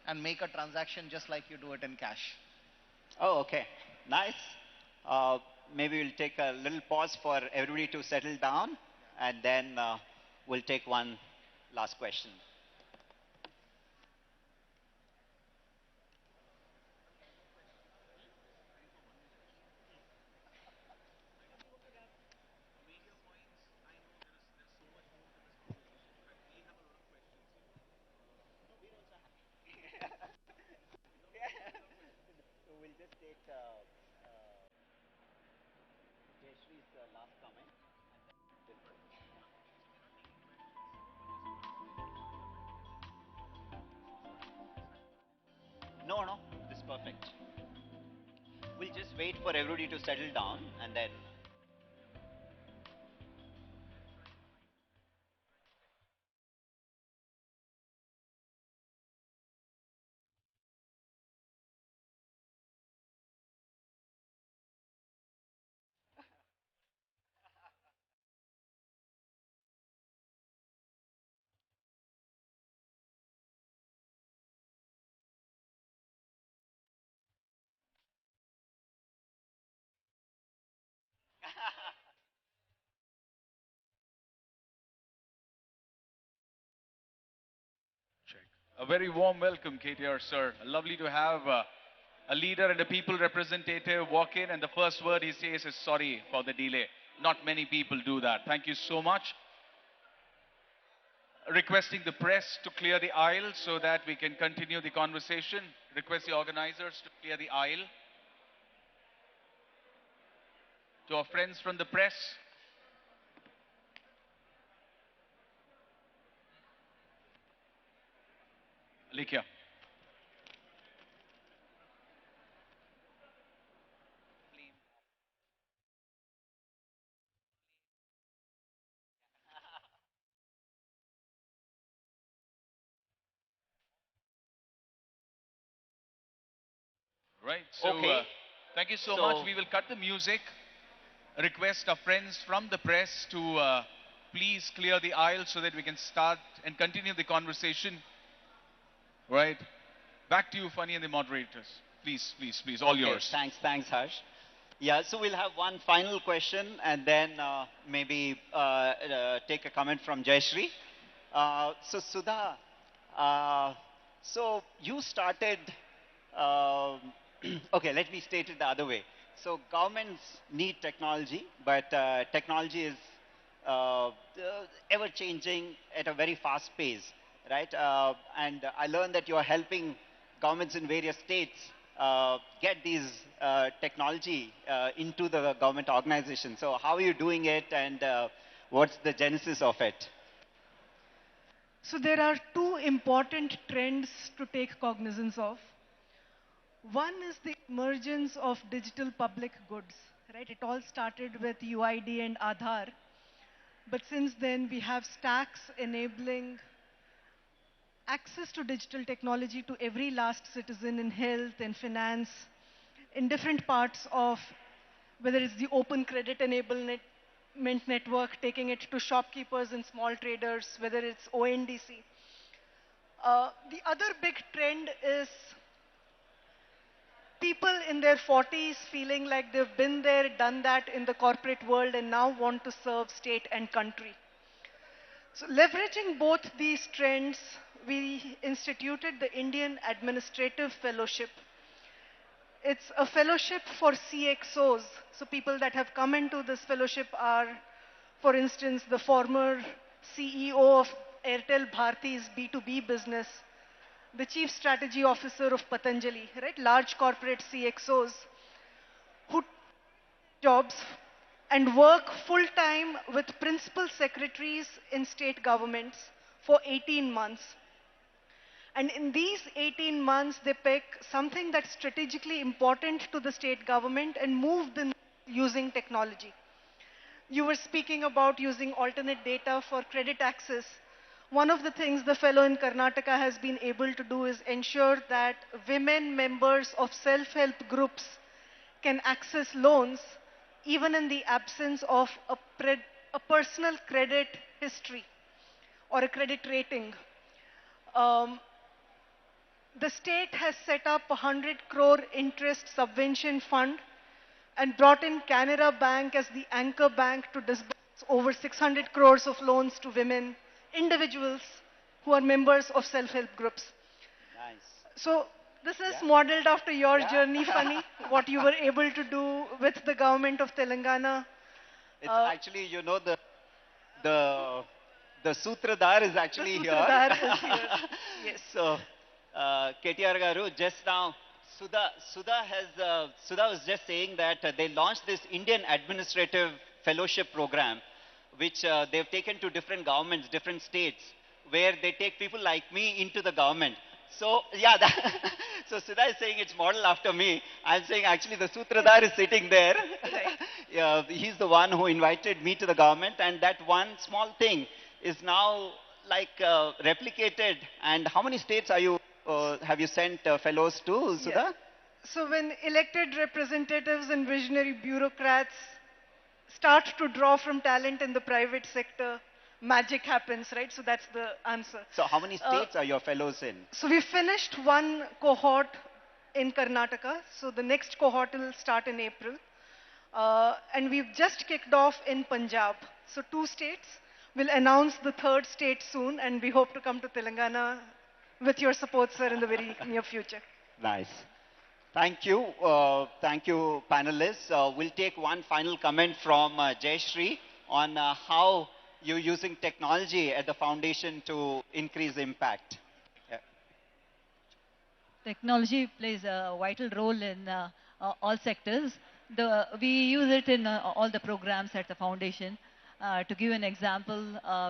and make a transaction just like you do it in cash. Oh, okay. Nice. Uh, Maybe we'll take a little pause for everybody to settle down, and then we'll take one last question. So we'll just take Jayashree's last comment. No, no, this is perfect. We'll just wait for everybody to settle down, and then. Check. A very warm welcome, KTR sir. Lovely to have a leader and a people representative walk in, and the first word he says is sorry for the delay. Not many people do that. Thank you so much. Requesting the press to clear the aisle so that we can continue the conversation. Request the organizers to clear the aisle. To our friends from the press, Likia. Right. So, Okay. thank you so much. So We will cut the music. Request our friends from the press to please clear the aisle so that we can start and continue the conversation. Right. Back to you, Funny, and the moderators. Please, please, please, all okay, yours. thanks, Harsh. Yeah, so we'll have one final question, and then maybe take a comment from Jayashree. So Sudha, uh, so you started. um okay, let me state it the other way. So governments need technology, but technology is ever changing at a very fast pace, right? And I learned that you are helping governments in various states get these technology into the government organization. So how are you doing it, and what's the genesis of it? So there are two important trends to take cognizance of. One is the emergence of digital public goods, right? It all started with UID and Aadhaar. But since then, we have stacks enabling access to digital technology to every last citizen in health and finance, in different parts of whether it's the open credit enablement network, taking it to shopkeepers and small traders, whether it's ONDC. The other big trend is people in their 40s feeling like they've been there, done that in the corporate world, and now want to serve state and country. So, leveraging both these trends, we instituted the Indian Administrative Fellowship. It's a fellowship for CXOs. So, people that have come into this fellowship are, for instance, the former CEO of Airtel Bharti's B2B business, the chief strategy officer of Patanjali, right? Large corporate CXOs who jobs and work full time with principal secretaries in state governments for 18 months. And in these 18 months, they pick something that's strategically important to the state government and move them using technology. You were speaking about using alternate data for credit access. One of the things the fellow in Karnataka has been able to do is ensure that women members of self-help groups can access loans even in the absence of a personal credit history or a credit rating. Um, the state has set up a 100 crore interest subvention fund and brought in Canara Bank as the anchor bank to disburse over 600 crores of loans to women, individuals who are members of self-help groups. Nice. So this is Yeah. modeled after your Yeah. journey, Funny, what you were able to do with the government of Telangana. It's Uh, actually, you know, the the Sutradhar is the actually here. Sutradhar is here. Yes. So, KTR Garu, just now, Sudha was just saying that they launched this Indian Administrative Fellowship Program, which they've taken to different governments, different states, where they take people like me into the government. So, yeah, so Sudha is saying it's modeled after me. I'm saying actually the Sutradhar is sitting there. Right. Yeah, he's the one who invited me to the government, and that one small thing is now like replicated. And how many states have you sent fellows to, Yeah. Sudha? So when elected representatives and visionary bureaucrats start to draw from talent in the private sector, magic happens, right? So that's the answer. So how many Uh, states are your fellows in? So we finished one cohort in Karnataka. So the next cohort will start in April. And we've just kicked off in Punjab. So 2 states. We'll announce the third state soon, and we hope to come to Telangana with your support, sir, in the very near future. Nice. Thank you, panelists. We'll take one final comment from Jayashree on how you're using technology at the foundation to increase impact. Yeah. Technology plays a vital role in all sectors. We use it in all the programs at the foundation. To give an example,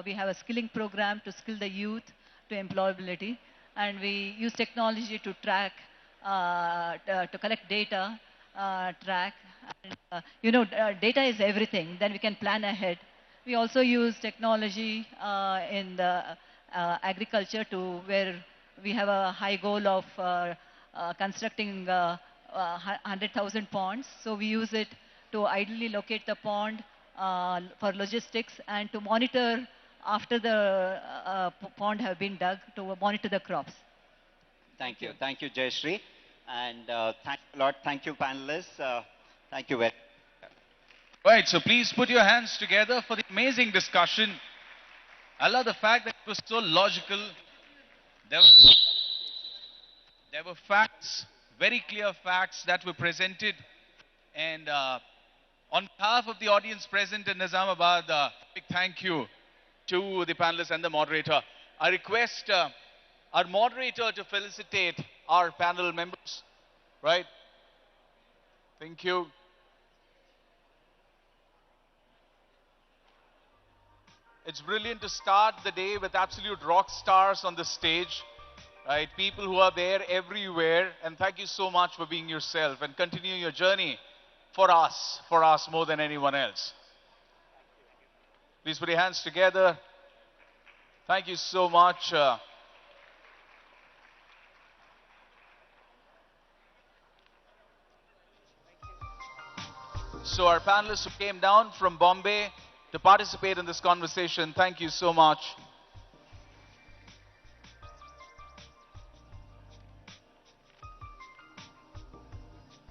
we have a skilling program to skill the youth to employability, and we use technology to track, to collect data, track. And, data is everything. Then we can plan ahead. We also use technology in the agriculture to where we have a high goal of constructing 100,000 ponds. So we use it to ideally locate the pond for logistics and to monitor after the pond have been dug to monitor the crops. Thank you, Jayashree. And thank you a lot. Thank you, panelists. Thank you very much. Right, so please put your hands together for the amazing discussion. I love the fact that it was so logical. There were facts, very clear facts that were presented. And on behalf of the audience present in Nizamabad, big thank you to the panelists and the moderator. I request our moderator to felicitate our panel members. Right? Thank you. It's brilliant to start the day with absolute rock stars on the stage, right? People who are there everywhere. And thank you so much for being yourself and continuing your journey for us more than anyone else. Please put your hands together. Thank you so much. So our panelists who came down from Bombay to participate in this conversation, thank you so much.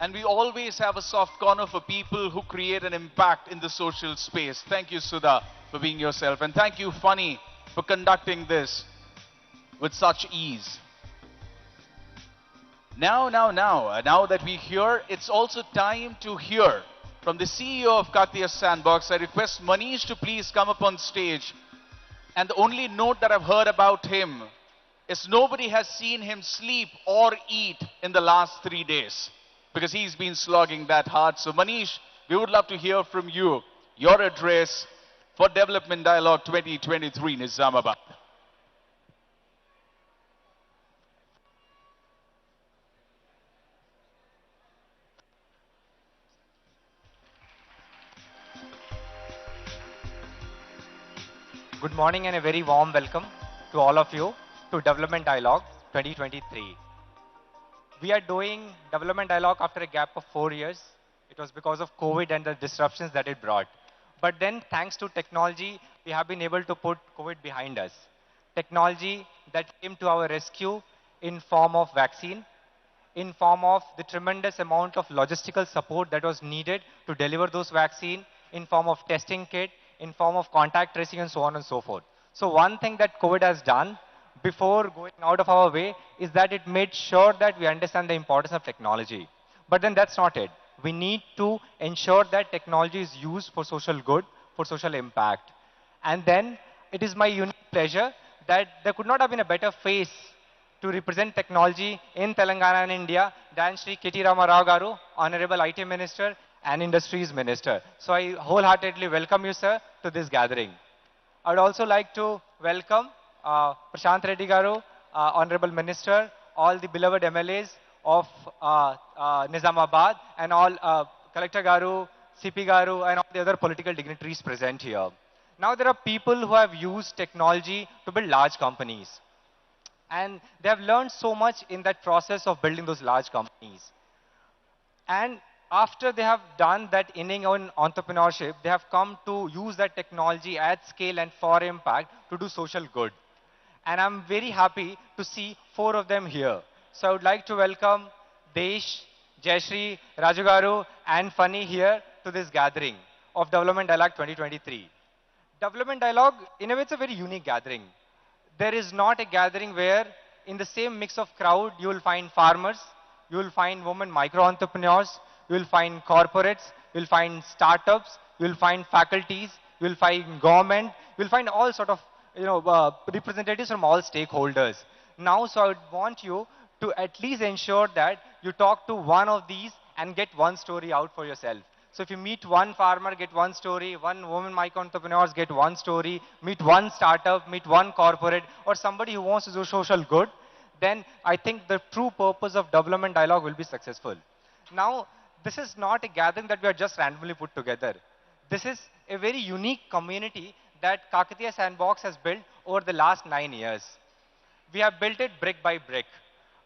And we always have a soft corner for people who create an impact in the social space. Thank you, Sudha, for being yourself. And thank you, Funny, for conducting this with such ease. Now that we hear, it's also time to hear from the CEO of Kakatiya Sandbox. I request Manish to please come up on stage. And the only note that I've heard about him is nobody has seen him sleep or eat in the last 3 days because he's been slogging that hard. So Manish, we would love to hear from you, your address for Development Dialogue 2023 Nizamabad. Good morning and a very warm welcome to all of you to Development Dialogue 2023. We are doing Development Dialogue after a gap of 4 years. It was because of COVID and the disruptions that it brought. But then thanks to technology, we have been able to put COVID behind us. Technology that came to our rescue in form of vaccine, in form of the tremendous amount of logistical support that was needed to deliver those vaccine, in form of testing kit, in form of contact tracing and so on and so forth. So one thing that COVID has done before going out of our way is that it made sure that we understand the importance of technology. But then that's not it. We need to ensure that technology is used for social good, for social impact. And then it is my unique pleasure that there could not have been a better face to represent technology in Telangana and India than Shri KTR Garu, Honorable IT Minister and Industries Minister. So I wholeheartedly welcome you, sir, to this gathering. I would also like to welcome Prashant Reddy Garu, Honorable Minister, all the beloved MLAs of Nizamabad, and all Collector Garu, CP Garu, and all the other political dignitaries present here. Now there are people who have used technology to build large companies. And they have learned so much in that process of building those large companies. And after they have done that inning on entrepreneurship, they have come to use that technology at scale and for impact to do social good. And I'm very happy to see 4 of them here. So I would like to welcome Desh, Jayashree, Rajugaru, and Funny here to this gathering of Development Dialogue 2023. Development Dialogue, in a way, it's a very unique gathering. There is not a gathering where in the same mix of crowd, you will find farmers, you will find women micro-entrepreneurs, you will find corporates, you will find startups, you will find faculties, you will find government, you will find all sort of representatives from all stakeholders. Now, so I would want you to at least ensure that you talk to one of these and get one story out for yourself. So if you meet one farmer, get one story, one woman micro-entrepreneurs, get one story, meet one startup, meet one corporate, or somebody who wants to do social good, then I think the true purpose of Development Dialogue will be successful. Now, this is not a gathering that we are just randomly put together. This is a very unique community that Kakatiya Sandbox has built over the last 9 years. We have built it brick by brick.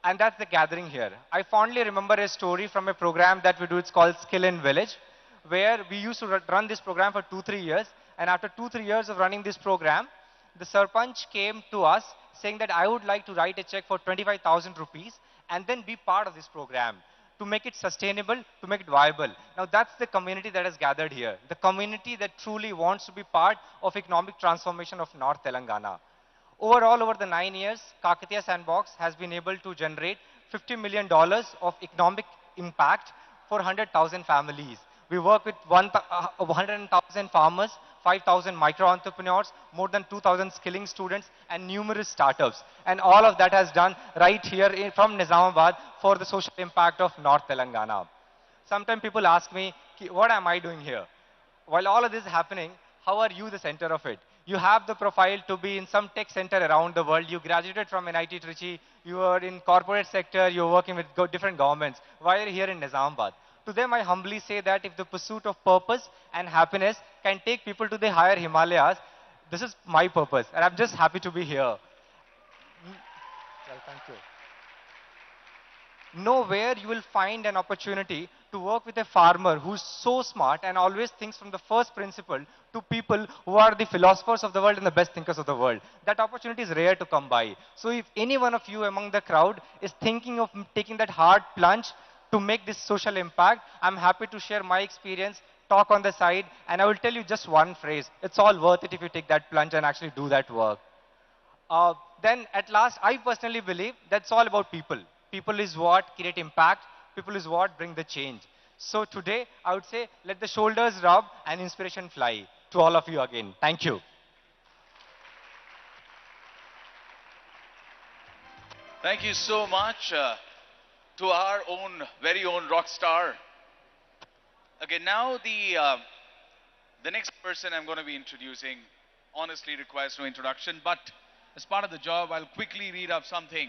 And that's the gathering here. I fondly remember a story from a program that we do. It's called Skill in Village, where we used to run this program for 2-3 years. And after 2-3 years of running this program, the Sarpanch came to us saying that I would like to write a check for 25,000 rupees and then be part of this program to make it sustainable, to make it viable. Now that's the community that has gathered here. The community that truly wants to be part of economic transformation of North Telangana. Overall, over the 9 years, Kakatiya Sandbox has been able to generate $50 million of economic impact for 100,000 families. We work with 100,000 farmers, 5,000 micro-entrepreneurs, more than 2,000 skilling students, and numerous startups. And all of that has done right here from Nizamabad for the social impact of North Telangana. Sometimes people ask me, what am I doing here? While all of this is happening, how are you the center of it? You have the profile to be in some tech center around the world. You graduated from NIT Trichy. You are in corporate sector. You're working with different governments. Why are you here in Nizamabad? To them, I humbly say that if the pursuit of purpose and happiness can take people to the higher Himalayas, this is my purpose. And I'm just happy to be here. Well, thank you. Nowhere you will find an opportunity to work with a farmer who's so smart and always thinks from the first principle to people who are the philosophers of the world and the best thinkers of the world. That opportunity is rare to come by. So if any one of you among the crowd is thinking of taking that hard plunge to make this social impact, I'm happy to share my experience, talk on the side, and I will tell you just one phrase. It's all worth it if you take that plunge and actually do that work. Then at last, I personally believe that's all about people. People is what create impact. People is what bring the change. So today, I would say, let the shoulders rub and inspiration fly. To all of you again. Thank you. Thank you so much to our very own rock star. Okay, now the next person I'm going to be introducing honestly requires no introduction, but as part of the job, I'll quickly read up something.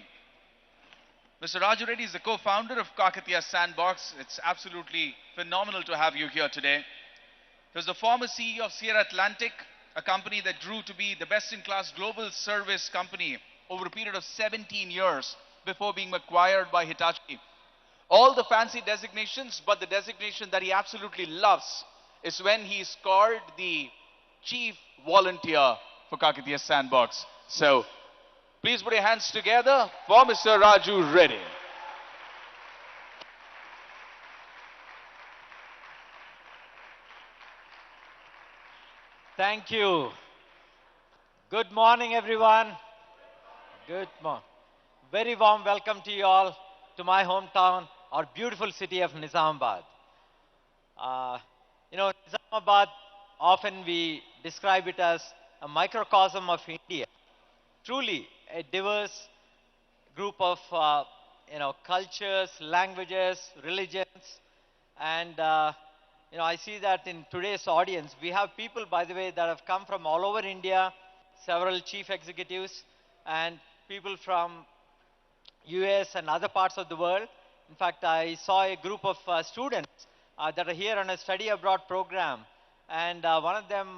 Mr. Raju Reddy is the co-founder of Kakatiya Sandbox. It's absolutely phenomenal to have you here today. He was the former CEO of Sierra Atlantic, a company that grew to be the best-in-class global service company over a period of 17 years before being acquired by Hitachi. All the fancy designations, but the designation that he absolutely loves is when he scored the chief volunteer for Kakatiya Sandbox. So, Please put your hands together for Mr. Raju Reddy. Thank you. Good morning, everyone. Good morning. Very warm welcome to you all to my hometown, our beautiful city of Nizamabad. Uh, Nizamabad, often we describe it as a microcosm of India. Truly a diverse group of, cultures, languages, religions, and, I see that in today's audience, we have people, by the way, that have come from all over India, several chief executives, and people from US and other parts of the world. In fact, I saw a group of students that are here on a study abroad program. And one of them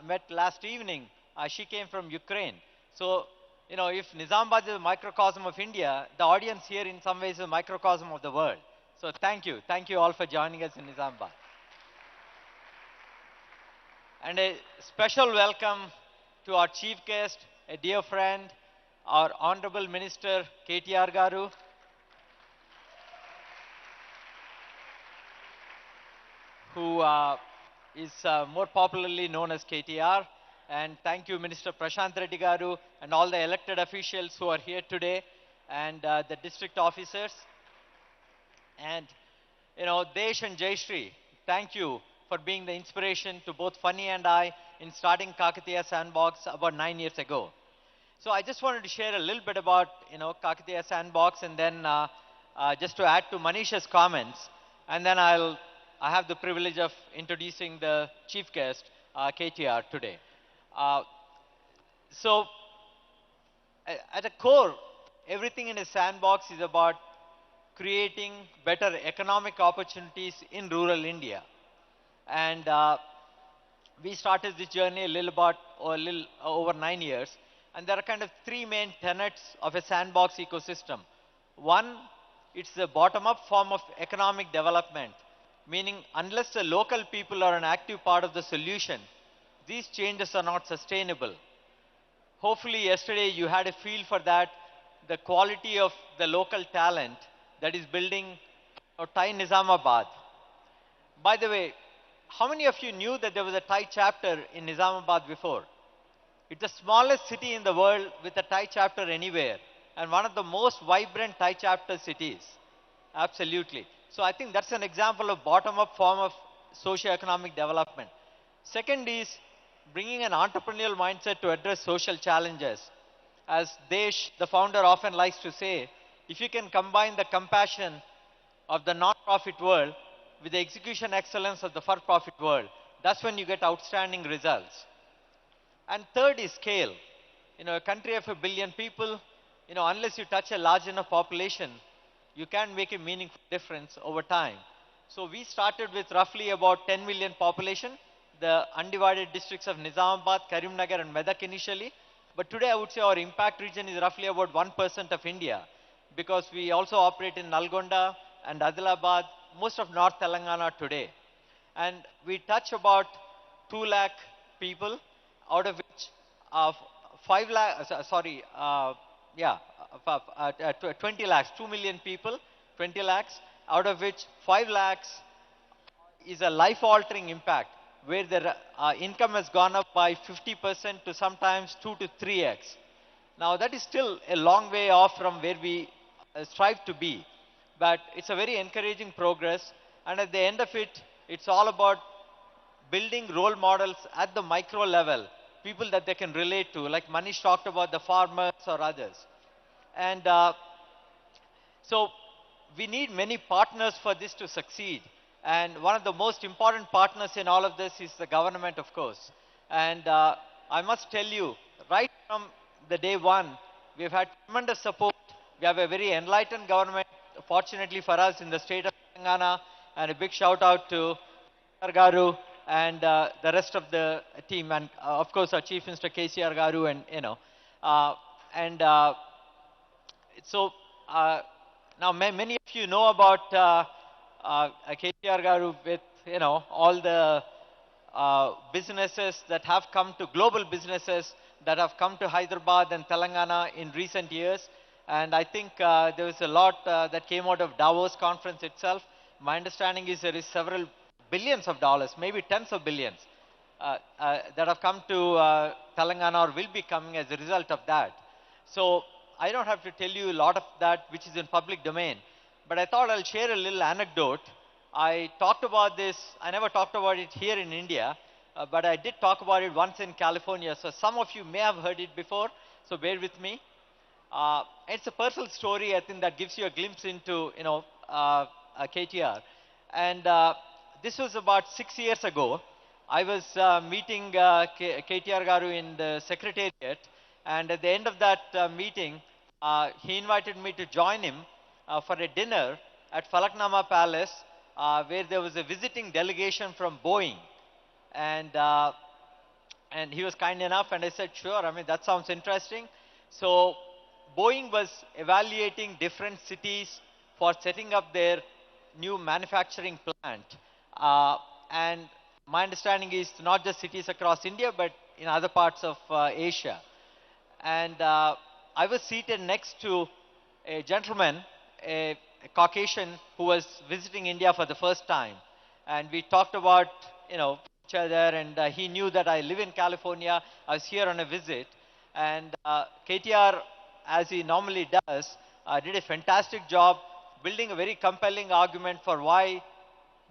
met last evening. She came from Ukraine. So, if Nizamabad is a microcosm of India, the audience here in some ways is a microcosm of the world. So thank you. Thank you all for joining us in Nizamabad. And a special welcome to our chief guest, a dear friend, our Honorable Minister KTR Garu, who is more popularly known as KTR. And thank you, Minister Prashant Reddy Garu, and all the elected officials who are here today, and the district officers. And, Desh and Jayashree, thank you for being the inspiration to both Funny and I in starting Kakatiya Sandbox about 9 years ago. So I just wanted to share a little bit about, Kakatiya Sandbox, and then just to add to Manisha's comments, and then I have the privilege of introducing the chief guest, KTR, today. So at the core, everything in a sandbox is about creating better economic opportunities in rural India. And we started this journey a little over 9 years. And there are kind of three main tenets of a sandbox ecosystem. One, it's the bottom-up form of economic development, meaning unless the local people are an active part of the solution, these changes are not sustainable. Hopefully yesterday you had a feel for that, the quality of the local talent that is building Thai Nizamabad. By the way, how many of you knew that there was a Thai chapter in Nizamabad before? It's the smallest city in the world with a Thai chapter anywhere, and one of the most vibrant Thai chapter cities. Absolutely. So I think that's an example of bottom-up form of socio-economic development. Second is bringing an entrepreneurial mindset to address social challenges. As Desh, the founder, often likes to say, if you can combine the compassion of the non-profit world with the execution excellence of the for-profit world, that's when you get outstanding results. And third is scale. A country of 1 billion people, unless you touch a large enough population, you can't make a meaningful difference over time. So we started with roughly about 10 million population, the undivided districts of Nizamabad, Karimnagar and Medak initially. But today I would say our impact region is roughly about 1% of India, because we also operate in Nalgonda and Adilabad, most of North Telangana today. And we touch about 2 lakh people, out of which 20 lakhs, 2 million people, 20 lakhs, out of which 5 lakhs is a life-altering impact, where their income has gone up by 50% to sometimes 2 to 3x. Now that is still a long way off from where we strive to be, but it's a very encouraging progress. And at the end of it, it's all about building role models at the micro level, people that they can relate to, like Manish talked about the farmers or others. And so we need many partners for this to succeed. And one of the most important partners in all of this is the government, of course. And I must tell you, right from the day one, we've had tremendous support. We have a very enlightened government, fortunately for us, in the state of Telangana. And a big shout out to Garu and the rest of the team, and of course our Chief Minister KCR Garu, and so now many of you know about KTR Garu with all the businesses that have come to global businesses that have come to Hyderabad and Telangana in recent years. And I think there was a lot that came out of Davos conference itself. My understanding is there is several billions of dollars, maybe tens of billions, that have come to Telangana or will be coming as a result of that. So I don't have to tell you a lot of that which is in public domain, but I thought I'll share a little anecdote. I talked about this, I never talked about it here in India, but I did talk about it once in California. So some of you may have heard it before, so bear with me. It's a personal story, I think, that gives you a glimpse into, KTR. And this was about 6 years ago. I was meeting KTR Garu in the secretariat, and at the end of that meeting, he invited me to join him for a dinner at Falaknama Palace, where there was a visiting delegation from Boeing. And he was kind enough, and I said, sure, I mean, that sounds interesting. So Boeing was evaluating different cities for setting up their new manufacturing plant. And my understanding is not just cities across India, but in other parts of Asia. And I was seated next to a gentleman, a Caucasian, who was visiting India for the first time. And we talked about, each other, and he knew that I live in California. I was here on a visit. And KTR, as he normally does, did a fantastic job building a very compelling argument for why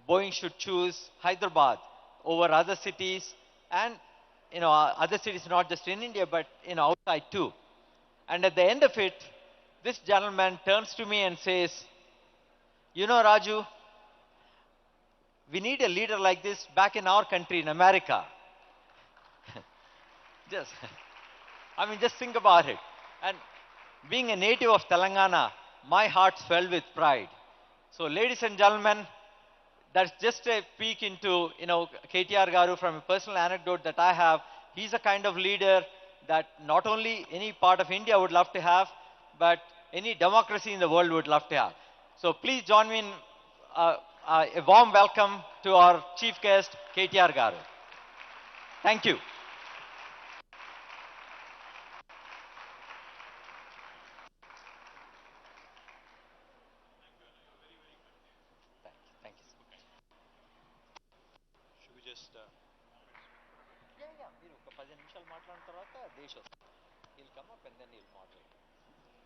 Boeing should choose Hyderabad over other cities, and other cities not just in India but outside too. And at the end of it, this gentleman turns to me and says, Raju, we need a leader like this back in our country, in America. just, just think about it. And being a native of Telangana, my heart swelled with pride. So, ladies and gentlemen, that's just a peek into, KTR Garu from a personal anecdote that I have. He's a kind of leader that not only any part of India would love to have, but any democracy in the world would love to have. So please join me in a warm welcome to our chief guest, KTR Garu. Thank you.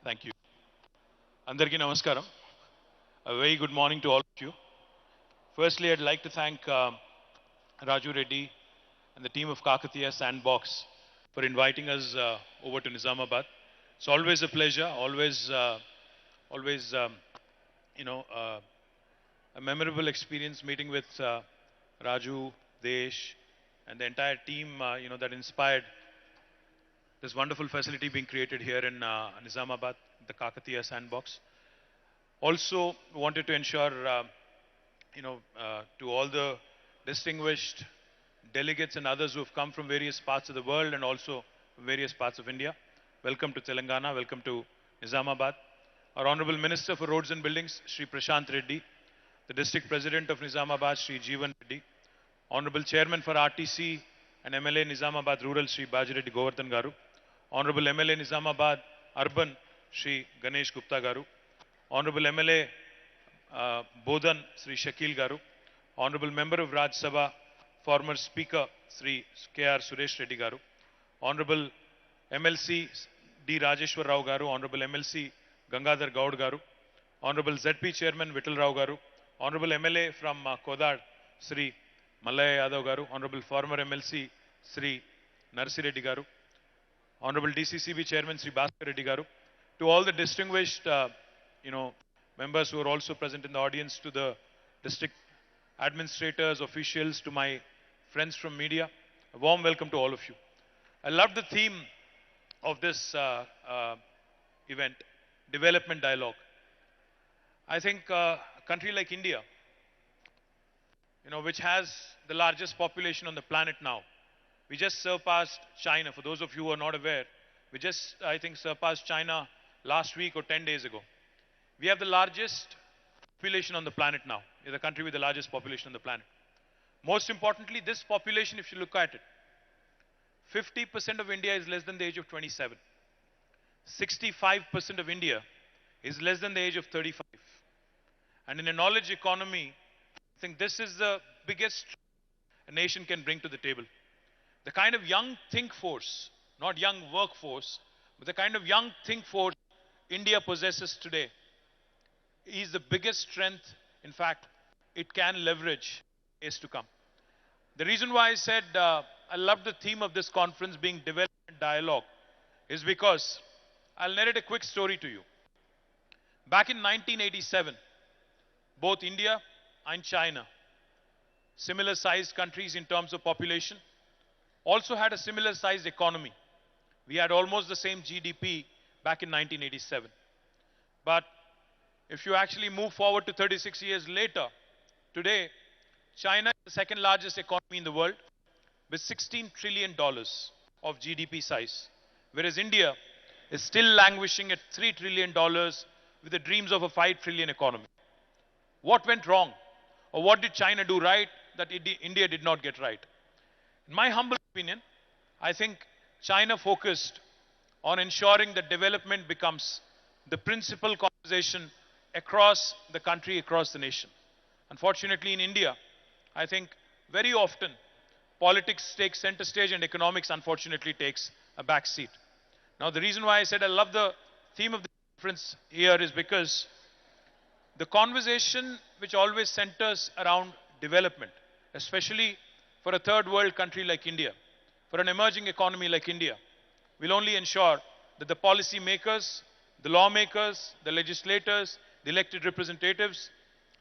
Thank you. Andarki Namaskaram. A very good morning to all of you. Firstly, I'd like to thank Raju Reddy and the team of Kakatiya Sandbox for inviting us over to Nizamabad. It's always a pleasure, always, a memorable experience meeting with Raju, Desh, and the entire team, that inspired this wonderful facility being created here in Nizamabad, the Kakatiya Sandbox. Also wanted to ensure, to all the distinguished delegates and others who have come from various parts of the world and also various parts of India. Welcome to Telangana, welcome to Nizamabad. Our Honorable Minister for Roads and Buildings, Shri Prashant Reddy, the District President of Nizamabad, Shri Jeevan Reddy, Honorable Chairman for RTC and MLA Nizamabad Rural, Shri Bajireddy Govardhan Garu, Honorable MLA Nizamabad Urban, Shri Ganesh Gupta Garu, Honorable MLA Bodhan, Shri Shakil Garu, Honorable Member of Raj Sabha, former Speaker, Shri KR Suresh Reddy Garu, Honorable MLC D. Rajeshwar Rao Garu, Honorable MLC Gangadhar Gaud Garu, Honorable ZP Chairman Vittal Rao Garu, Honorable MLA from Kodad, Shri Malaya Yadav Garu, Honorable former MLC Shri Narsi Reddy Garu, Honorable DCCB Chairman Shri Bhaskar Reddy Garu, to all the distinguished members who are also present in the audience, to the district administrators, officials, to my friends from media, a warm welcome to all of you. I love the theme of this event, development dialogue. I think a country like India, which has the largest population on the planet now, we just surpassed China. For those of you who are not aware, we just, I think, surpassed China last week or 10 days ago. We have the largest population on the planet now. We're the country with the largest population on the planet. Most importantly, this population, if you look at it, 50% of India is less than the age of 27. 65% of India is less than the age of 35. And in a knowledge economy, I think this is the biggest a nation can bring to the table. The kind of young think force, not young workforce, but the kind of young think force India possesses today is the biggest strength, in fact, it can leverage days to come. The reason why I said I love the theme of this conference being development dialogue is because I'll narrate a quick story to you. Back in 1987, both India and China, similar sized countries in terms of population, also had a similar sized economy. We had almost the same GDP back in 1987. But if you actually move forward to 36 years later, today, China is the second largest economy in the world with $16 trillion of GDP size, whereas India is still languishing at $3 trillion with the dreams of a $5 trillion economy. What went wrong? Or what did China do right that India did not get right? In my humble opinion, I think China focused on ensuring that development becomes the principal conversation across the country, across the nation. Unfortunately, in India, I think very often politics takes center stage and economics unfortunately takes a back seat. Now, the reason why I said I love the theme of the conference here is because the conversation which always centers around development, especially for a third world country like India, for an emerging economy like India, will only ensure that the policy makers, the lawmakers, the legislators, the elected representatives,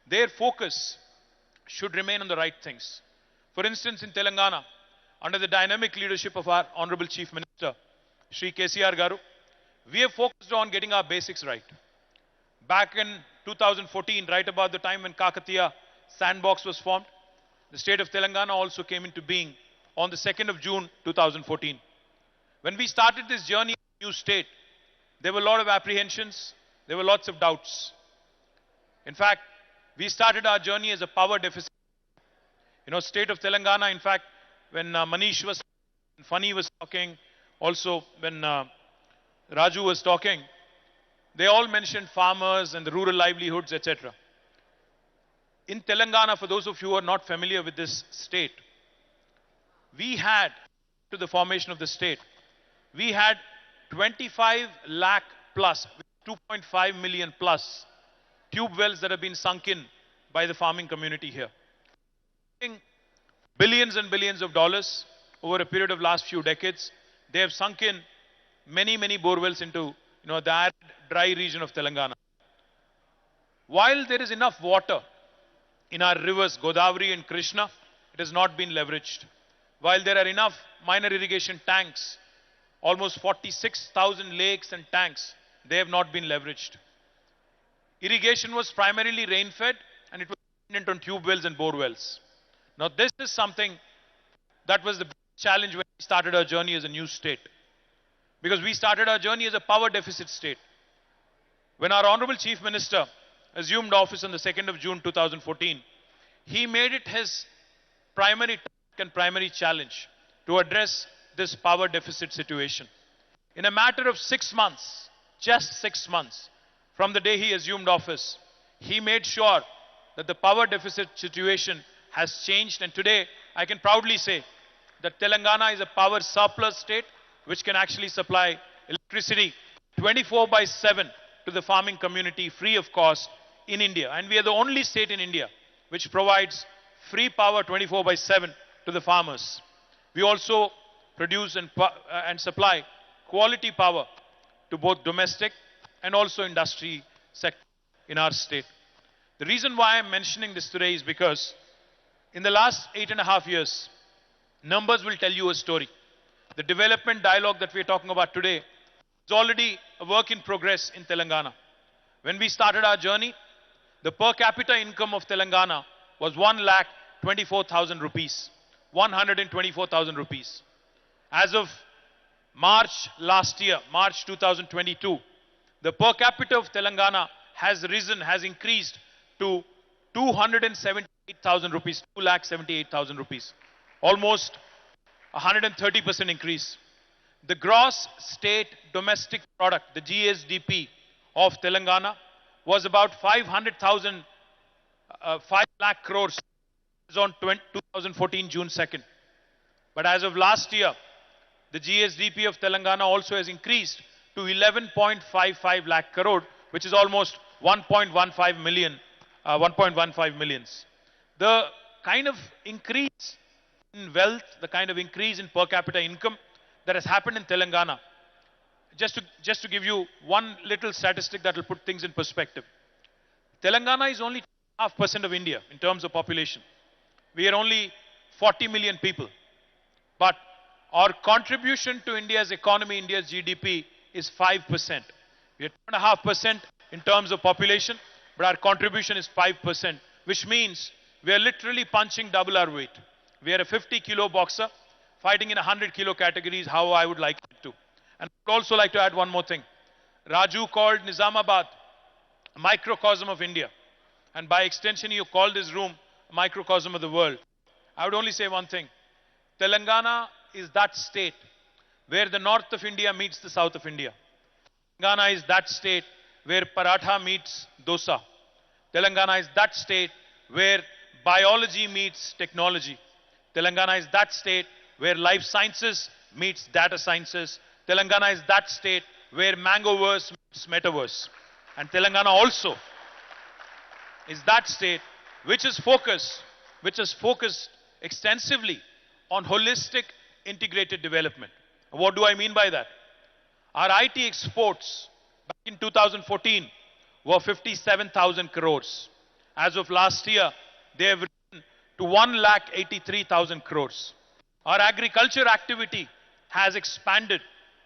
their focus should remain on the right things. For instance, in Telangana, under the dynamic leadership of our Honorable Chief Minister, Shri KTR Garu, we have focused on getting our basics right. Back in 2014, right about the time when Kakatiya Sandbox was formed, the state of Telangana also came into being on the 2nd of June 2014. When we started this journey in a new state, there were a lot of apprehensions, there were lots of doubts. In fact, we started our journey as a power deficit. You know, state of Telangana, in fact, when Manish was, Funny was talking, also when Raju was talking, they all mentioned farmers and the rural livelihoods, etc. In Telangana, for those of you who are not familiar with this state, we had, to the formation of the state, we had 25 lakh plus, 2.5 million plus tube wells that have been sunk in by the farming community here. Billions and billions of dollars over a period of last few decades. They have sunk in many, many bore wells into the arid, dry region of Telangana. While there is enough water in our rivers, Godavari and Krishna, it has not been leveraged. While there are enough minor irrigation tanks, almost 46,000 lakes and tanks, they have not been leveraged. Irrigation was primarily rain-fed and it was dependent on tube wells and bore wells. Now this is something that was the challenge when we started our journey as a new state. Because we started our journey as a power deficit state. When our Honorable Chief Minister assumed office on the 2nd of June 2014, he made it his primary task and primary challenge to address this power deficit situation. In a matter of 6 months, just 6 months, from the day he assumed office, he made sure that the power deficit situation has changed, and today I can proudly say that Telangana is a power surplus state which can actually supply electricity 24/7 to the farming community free of cost in India. And we are the only state in India which provides free power 24/7 to the farmers. We also produce and supply quality power to both domestic and also industry sector in our state. The reason why I'm mentioning this today is because in the last 8.5 years, numbers will tell you a story. The development dialogue that we're talking about today is already a work in progress in Telangana. When we started our journey, the per capita income of Telangana was 1,24,000 rupees. 124,000 rupees. As of March last year, March 2022, the per capita of Telangana has risen, has increased to 278,000 rupees, 2,78,000 rupees. Almost 130% increase. The gross state domestic product, the GSDP of Telangana, was about 5 lakh crores on 2014 June 2nd. But as of last year, the GSDP of Telangana also has increased to 11.55 lakh crore, which is almost 1.15 million, 1.15 millions. The kind of increase in wealth, the kind of increase in per capita income that has happened in Telangana, just to give you one little statistic that will put things in perspective. Telangana is only 2.5% of India in terms of population. We are only 40 million people. But our contribution to India's economy, India's GDP, is 5%. We are 2.5% in terms of population, but our contribution is 5%, which means we are literally punching double our weight. We are a 50-kilo boxer fighting in 100-kilo categories, how I would like it to. And I would also like to add one more thing. Raju called Nizamabad a microcosm of India. And by extension, you called this room a microcosm of the world. I would only say one thing. Telangana is that state where the north of India meets the south of India. Telangana is that state where paratha meets dosa. Telangana is that state where biology meets technology. Telangana is that state where life sciences meets data sciences. Telangana is that state where Mangoverse meets Metaverse. And Telangana also is that state which is focused extensively on holistic integrated development. What do I mean by that? Our IT exports back in 2014 were 57,000 crores. As of last year, they have risen to 1,83,000 crores. Our agriculture activity has expanded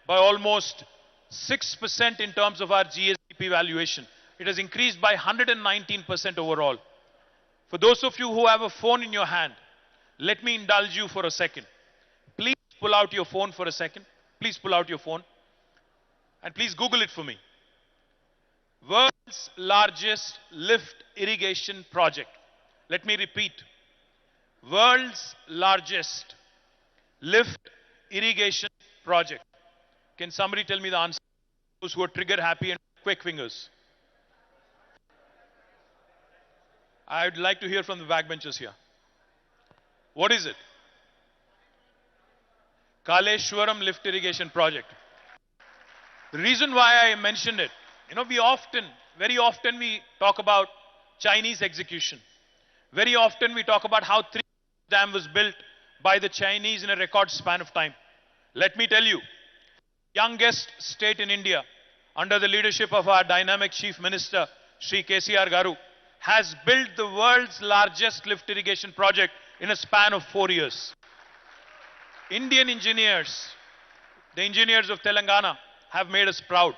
by almost 6% in terms of our GSDP valuation. It has increased by 119% overall. For those of you who have a phone in your hand, let me indulge you for a second. Please pull out your phone for a second. Please pull out your phone. And please Google it for me. World's largest lift irrigation project. Let me repeat. World's largest lift irrigation project. Can somebody tell me the answer? Those who are trigger happy and quick fingers. I would like to hear from the backbenchers here. What is it? Kaleshwaram lift irrigation project. The reason why I mentioned it, very often we talk about Chinese execution. Very often we talk about how Three Dam was built by the Chinese in a record span of time. Let me tell you, youngest state in India, under the leadership of our dynamic Chief Minister, Sri KTR Garu, has built the world's largest lift irrigation project in a span of 4 years. Indian engineers, the engineers of Telangana, have made us proud.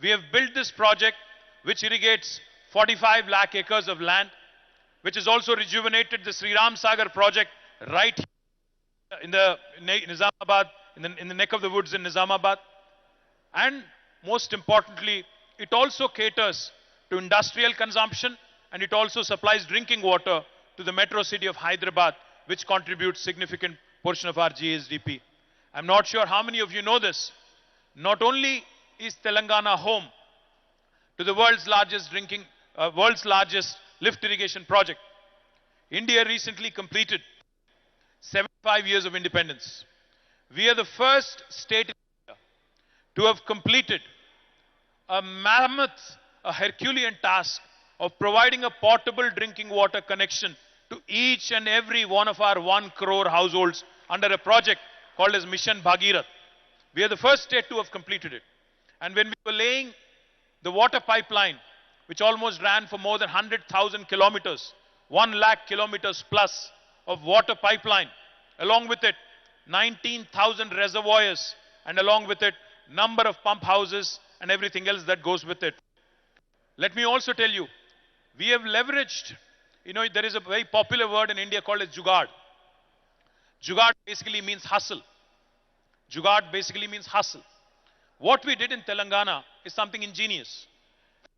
We have built this project which irrigates 45 lakh acres of land, which has also rejuvenated the Sri Ram Sagar project right here in the Nizamabad, in the neck of the woods in Nizamabad. And most importantly, it also caters to industrial consumption, and it also supplies drinking water to the metro city of Hyderabad, which contributes significant portion of our GSDP. I'm not sure how many of you know this. Not only is Telangana home to the world's largest lift irrigation project, India recently completed 75 years of independence. We are the first state in India to have completed a mammoth, a Herculean task of providing a portable drinking water connection to each and every one of our 1 crore households under a project called as Mission Bhagirath. We are the first state to have completed it. And when we were laying the water pipeline, which almost ran for more than 100,000 kilometers, 1 lakh kilometers plus of water pipeline, along with it 19,000 reservoirs, and along with it number of pump houses and everything else that goes with it. Let me also tell you, we have leveraged, there is a very popular word in India called as Jugaad. Jugaad basically means hustle. Jugaad basically means hustle. What we did in Telangana is something ingenious.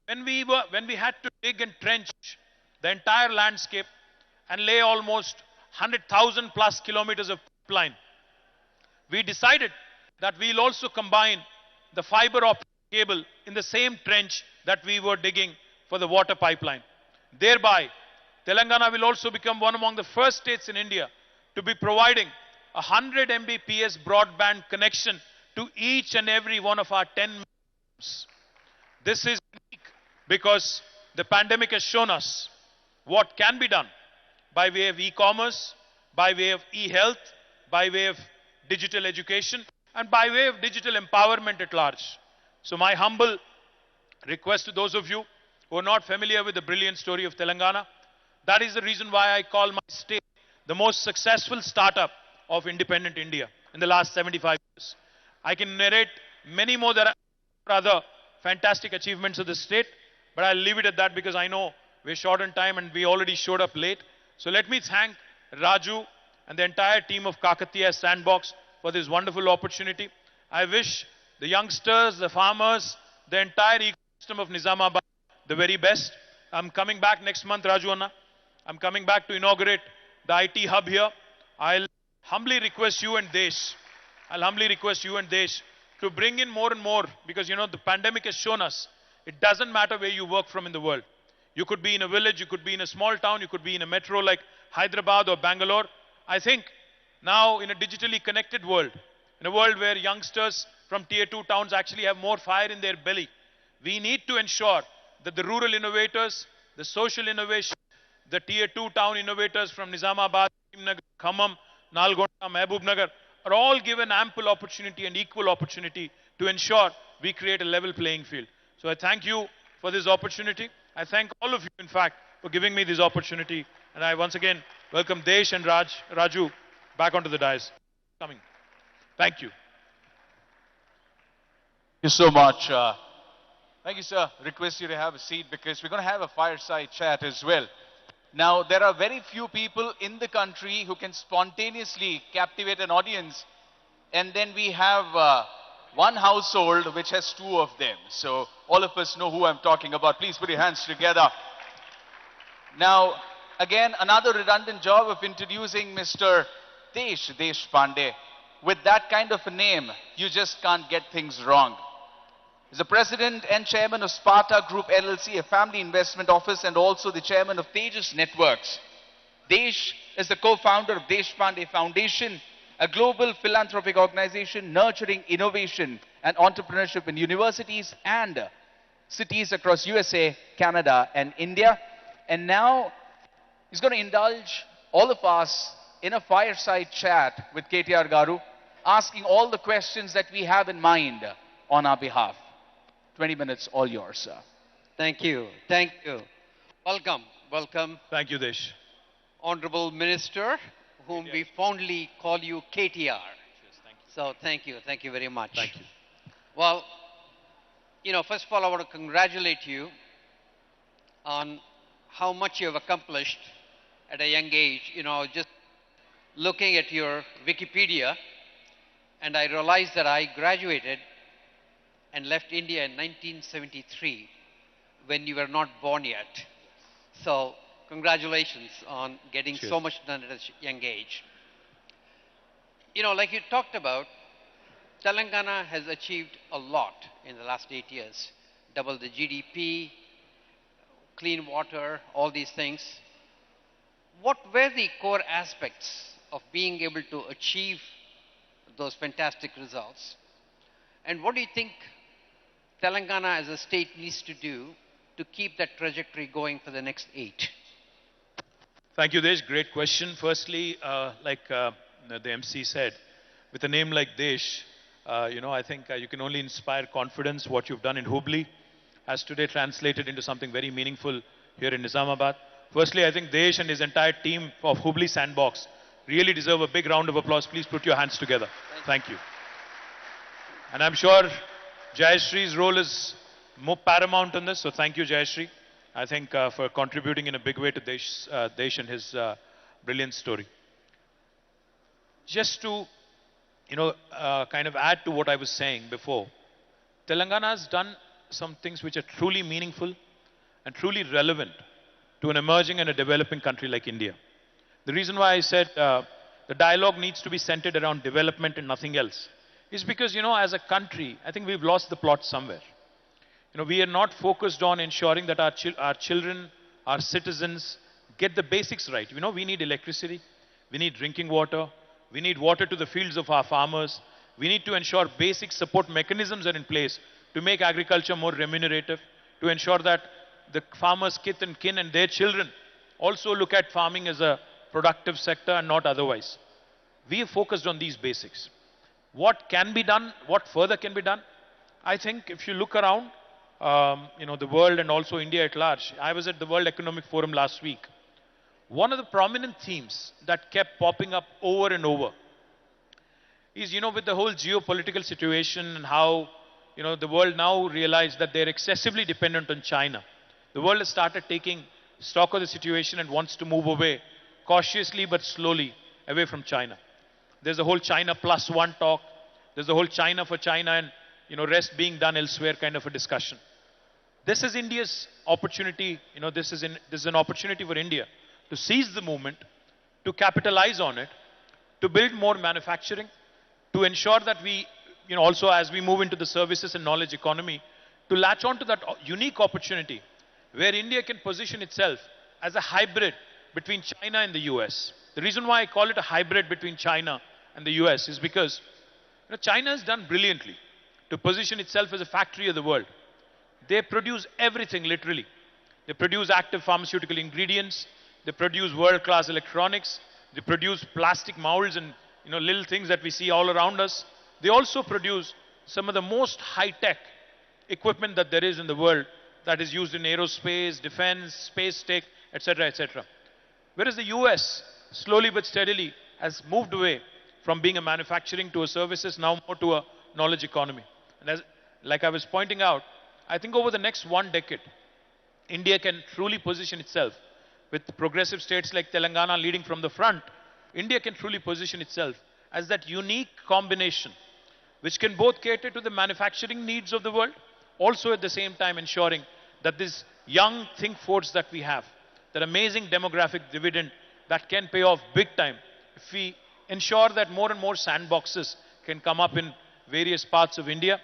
When we had to dig and trench the entire landscape and lay almost 100,000 plus kilometers of pipeline, we decided that we'll also combine the fiber optic cable in the same trench that we were digging for the water pipeline. Thereby, Telangana will also become one among the first states in India to be providing a 100 Mbps broadband connection to each and every one of our 10 homes. This is unique because the pandemic has shown us what can be done by way of e-commerce, by way of e-health, by way of digital education, and by way of digital empowerment at large. So my humble request to those of you who are not familiar with the brilliant story of Telangana, that is the reason why I call my state the most successful startup of independent India in the last 75 years. I can narrate many more other fantastic achievements of the state, but I'll leave it at that because I know we're short on time and we already showed up late. So let me thank Raju and the entire team of Kakatiya Sandbox for this wonderful opportunity. I wish the youngsters, the farmers, the entire ecosystem of Nizamabad the very best. I'm coming back next month, Raju Anna. I'm coming back to inaugurate the IT hub here. I'll humbly request you and Desh, to bring in more and more, because the pandemic has shown us it doesn't matter where you work from in the world. You could be in a village, you could be in a small town, you could be in a metro like Hyderabad or Bangalore. I think now in a digitally connected world, in a world where youngsters from tier 2 towns actually have more fire in their belly, we need to ensure that the rural innovators, the social innovation, the tier 2 town innovators from Nizamabad, Khammam, Nalgonda, Mehboob Nagar are all given ample opportunity and equal opportunity to ensure we create a level playing field. So I thank you for this opportunity. I thank all of you, in fact, for giving me this opportunity. And I once again welcome Desh and Raju back onto the dais. Coming. Thank you. Thank you so much. Thank you, sir. Request you to have a seat because we're going to have a fireside chat as well. Now, there are very few people in the country who can spontaneously captivate an audience. And then we have one household which has 2 of them. So all of us know who I'm talking about. Please put your hands together. Now, again, another redundant job of introducing Mr. Desh Pandey. With that kind of a name, you just can't get things wrong. He's the president and chairman of Sparta Group LLC, a family investment office, and also the chairman of Tejas Networks. Desh is the co-founder of Desh Pandey Foundation, a global philanthropic organization nurturing innovation and entrepreneurship in universities and cities across USA, Canada, and India. And now he's going to indulge all of us in a fireside chat with KTR Garu, asking all the questions that we have in mind on our behalf. 20 minutes, all yours, sir. Thank you. Thank you. Welcome. Welcome. Thank you, Desh. Honorable Minister, whom we fondly call you KTR. Thank you. So thank you. Thank you very much. Thank you. Well, first of all, I want to congratulate you on how much you have accomplished at a young age. Just looking at your Wikipedia, and I realized that I graduated and left India in 1973 when you were not born yet. So congratulations on getting so much done at a young age. Like you talked about, Telangana has achieved a lot in the last 8 years. Double the GDP, clean water, all these things. What were the core aspects of being able to achieve those fantastic results? And what do you think Telangana as a state needs to do to keep that trajectory going for the next 8? Thank you, Desh. Great question. Firstly, like the MC said, with a name like Desh, I think you can only inspire confidence. What you've done in Hubli has today translated into something very meaningful here in Nizamabad. Firstly, I think Desh and his entire team of Hubli Sandbox really deserve a big round of applause. Please put your hands together. Thank you. And I'm sure Jayashree's role is more paramount in this, so thank you, Jayashree, I think, for contributing in a big way to Desh and his brilliant story. Just to, kind of add to what I was saying before, Telangana has done some things which are truly meaningful and truly relevant to an emerging and a developing country like India. The reason why I said the dialogue needs to be centered around development and nothing else, is because, as a country, I think we've lost the plot somewhere. We are not focused on ensuring that our children, our citizens get the basics right. We need electricity, we need drinking water, we need water to the fields of our farmers. We need to ensure basic support mechanisms are in place to make agriculture more remunerative, to ensure that the farmers' kith and kin and their children also look at farming as a productive sector and not otherwise. We have focused on these basics. What can be done? What further can be done? I think if you look around, the world and also India at large. I was at the World Economic Forum last week. One of the prominent themes that kept popping up over and over is, with the whole geopolitical situation and how, the world now realized that they're excessively dependent on China. The world has started taking stock of the situation and wants to move away, cautiously but slowly, away from China. There's the whole China plus one talk. There's the whole China for China and, rest being done elsewhere kind of a discussion. This is India's opportunity, this is an opportunity for India to seize the moment, to capitalize on it, to build more manufacturing, to ensure that we, also as we move into the services and knowledge economy, to latch on to that unique opportunity where India can position itself as a hybrid between China and the US. The reason why I call it a hybrid between China and the US is because China has done brilliantly to position itself as a factory of the world. They produce everything literally. They produce active pharmaceutical ingredients, they produce world-class electronics, they produce plastic molds and little things that we see all around us. They also produce some of the most high-tech equipment that there is in the world that is used in aerospace, defense, space tech, etc., etc. Whereas the US, slowly but steadily, has moved away from being a manufacturing to a services, now more to a knowledge economy. And like I was pointing out, I think over the next 1 decade, India can truly position itself with progressive states like Telangana leading from the front. India can truly position itself as that unique combination which can both cater to the manufacturing needs of the world, also at the same time ensuring that this young think force that we have, that amazing demographic dividend that can pay off big time if we ensure that more and more sandboxes can come up in various parts of India.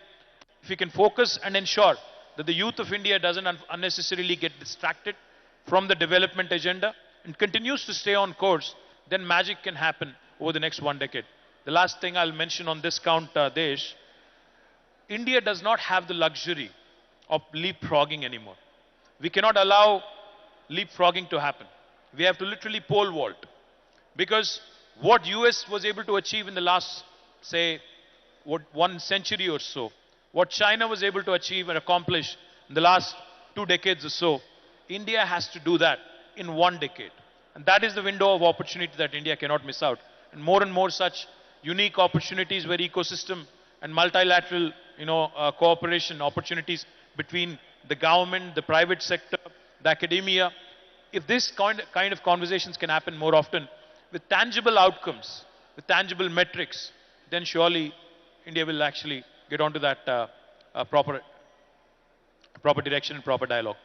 If we can focus and ensure that the youth of India doesn't unnecessarily get distracted from the development agenda and continues to stay on course, then magic can happen over the next 1 decade. The last thing I'll mention on this count, Desh, India does not have the luxury of leapfrogging anymore. We cannot allow leapfrogging to happen. We have to literally pole vault. Because what US was able to achieve in the last, say, 1 century or so, what China was able to achieve and accomplish in the last 2 decades or so, India has to do that in 1 decade. And that is the window of opportunity that India cannot miss out. And more such unique opportunities where ecosystem and multilateral, cooperation opportunities between the government, the private sector, the academia. If this kind of conversations can happen more often with tangible outcomes, with tangible metrics, then surely India will actually get onto that proper direction and proper dialogue.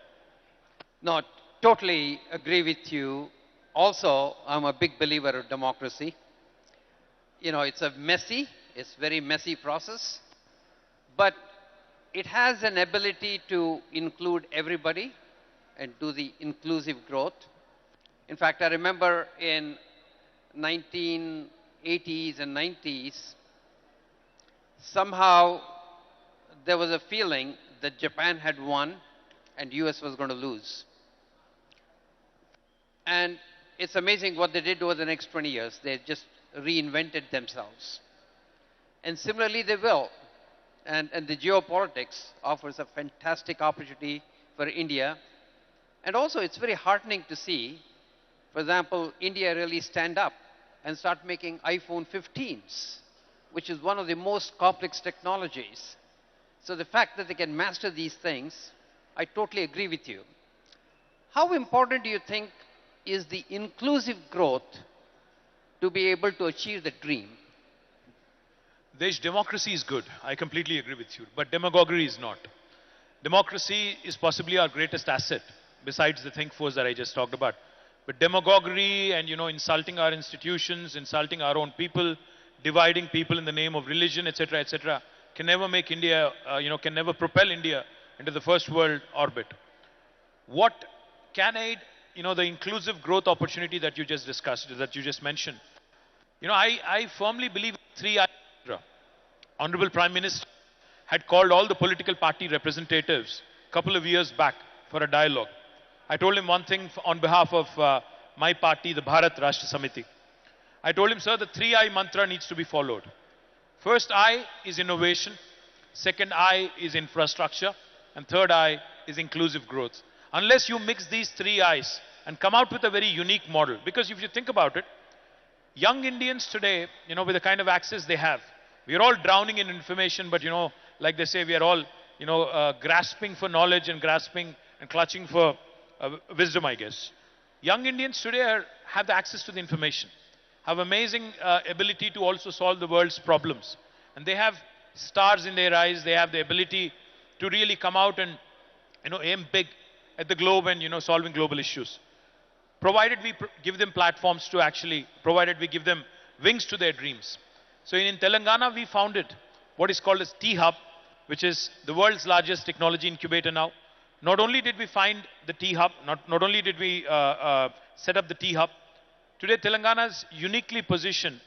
No, totally agree with you. Also, I'm a big believer of democracy. It's it's very messy process, but it has an ability to include everybody and do the inclusive growth. In fact, I remember in 1980s and 90s, somehow there was a feeling that Japan had won and US was going to lose. And it's amazing what they did over the next 20 years. They just reinvented themselves. And similarly, they will. And the geopolitics offers a fantastic opportunity for India. And also, it's very heartening to see, for example, India really stand up and start making iPhone 15s, which is one of the most complex technologies. So the fact that they can master these things, I totally agree with you. How important do you think is the inclusive growth to be able to achieve the dream? Democracy is good. I completely agree with you. But demagoguery is not. Democracy is possibly our greatest asset, besides the think force that I just talked about. But demagoguery and, insulting our institutions, insulting our own people, dividing people in the name of religion, etc., can never make India, can never propel India into the first world orbit. What can aid, the inclusive growth opportunity that you just discussed, that you just mentioned? I firmly believe three I. Honorable Prime Minister had called all the political party representatives a couple of years back for a dialogue. I told him one thing on behalf of my party, the Bharat Rashtra Samiti. I told him, sir, the 3I mantra needs to be followed. First I is innovation, second I is infrastructure, and third I is inclusive growth. Unless you mix these three I's and come out with a very unique model, because if you think about it, young Indians today, with the kind of access they have, we are all drowning in information, but like they say, we are all, grasping for knowledge and grasping and clutching for wisdom, I guess. Young Indians today have the access to the information, have amazing ability to also solve the world's problems. And they have stars in their eyes, they have the ability to really come out and, aim big at the globe and, solving global issues. Provided we give them platforms to actually, provided we give them wings to their dreams. So in Telangana, we founded what is called as T-Hub, which is the world's largest technology incubator now. Not only did we find the T-Hub, not only did we set up the T-Hub, today Telangana is uniquely positioned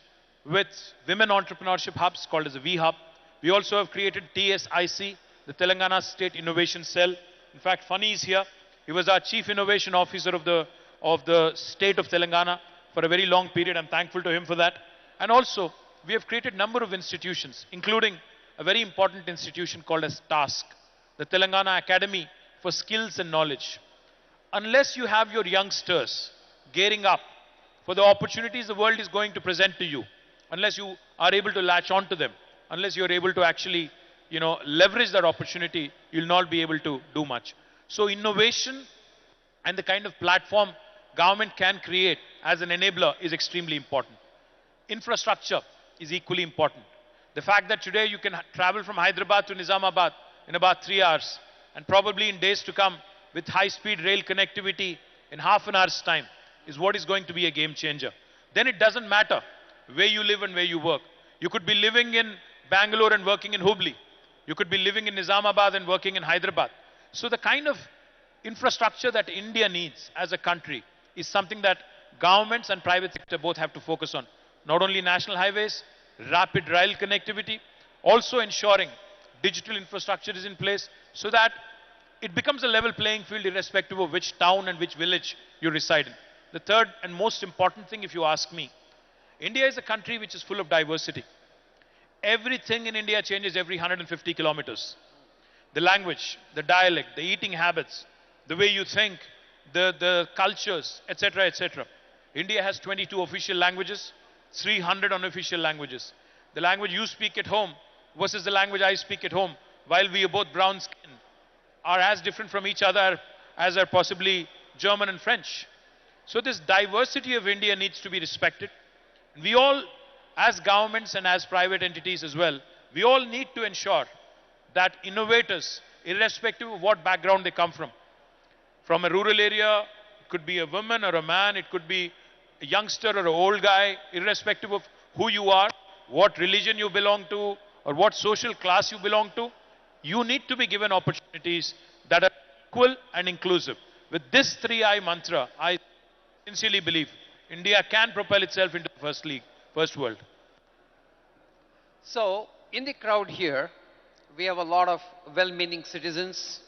with women entrepreneurship hubs called as a V-Hub. We also have created TSIC, the Telangana State Innovation Cell. In fact, Funny is here. He was our Chief Innovation Officer of the state of Telangana for a very long period. I'm thankful to him for that. And also, we have created a number of institutions, including a very important institution called as TASK, the Telangana Academy for Skills and Knowledge. Unless you have your youngsters gearing up for the opportunities the world is going to present to you, unless you are able to latch on to them, unless you're able to actually, leverage that opportunity, you'll not be able to do much. So innovation and the kind of platform government can create as an enabler is extremely important. Infrastructure is equally important. The fact that today you can travel from Hyderabad to Nizamabad in about 3 hours, and probably in days to come with high-speed rail connectivity in half an hour's time, is what is going to be a game changer. Then it doesn't matter where you live and where you work. You could be living in Bangalore and working in Hubli. You could be living in Nizamabad and working in Hyderabad. So the kind of infrastructure that India needs as a country is something that governments and private sector both have to focus on. Not only national highways, rapid rail connectivity, also ensuring digital infrastructure is in place so that it becomes a level playing field irrespective of which town and which village you reside in. The third and most important thing, if you ask me, India is a country which is full of diversity. Everything in India changes every 150 kilometers. The language, the dialect, the eating habits, the way you think, the cultures, etc., etc. India has 22 official languages, 300 unofficial languages. The language you speak at home versus the language I speak at home, while we are both brown skinned, are as different from each other as are possibly German and French. So this diversity of India needs to be respected. We all, as governments and as private entities as well, we all need to ensure that innovators, irrespective of what background they come from a rural area, it could be a woman or a man, it could be a youngster or an old guy, irrespective of who you are, what religion you belong to, or what social class you belong to, you need to be given opportunities that are equal and inclusive. With this 3I mantra, I sincerely believe India can propel itself into the first world. So, in the crowd here, we have a lot of well-meaning citizens,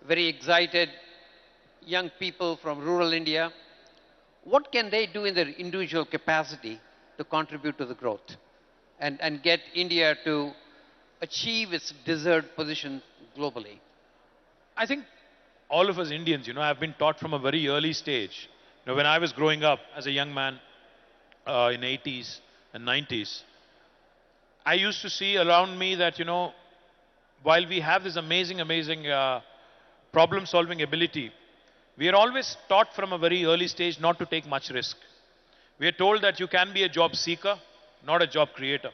very excited young people from rural India. What can they do in their individual capacity to contribute to the growth and get India to achieve its deserved position globally? I think all of us Indians, have been taught from a very early stage. When I was growing up as a young man in 80s and 90s, I used to see around me that, while we have this amazing problem-solving ability, we are always taught from a very early stage not to take much risk. We are told that you can be a job seeker, not a job creator.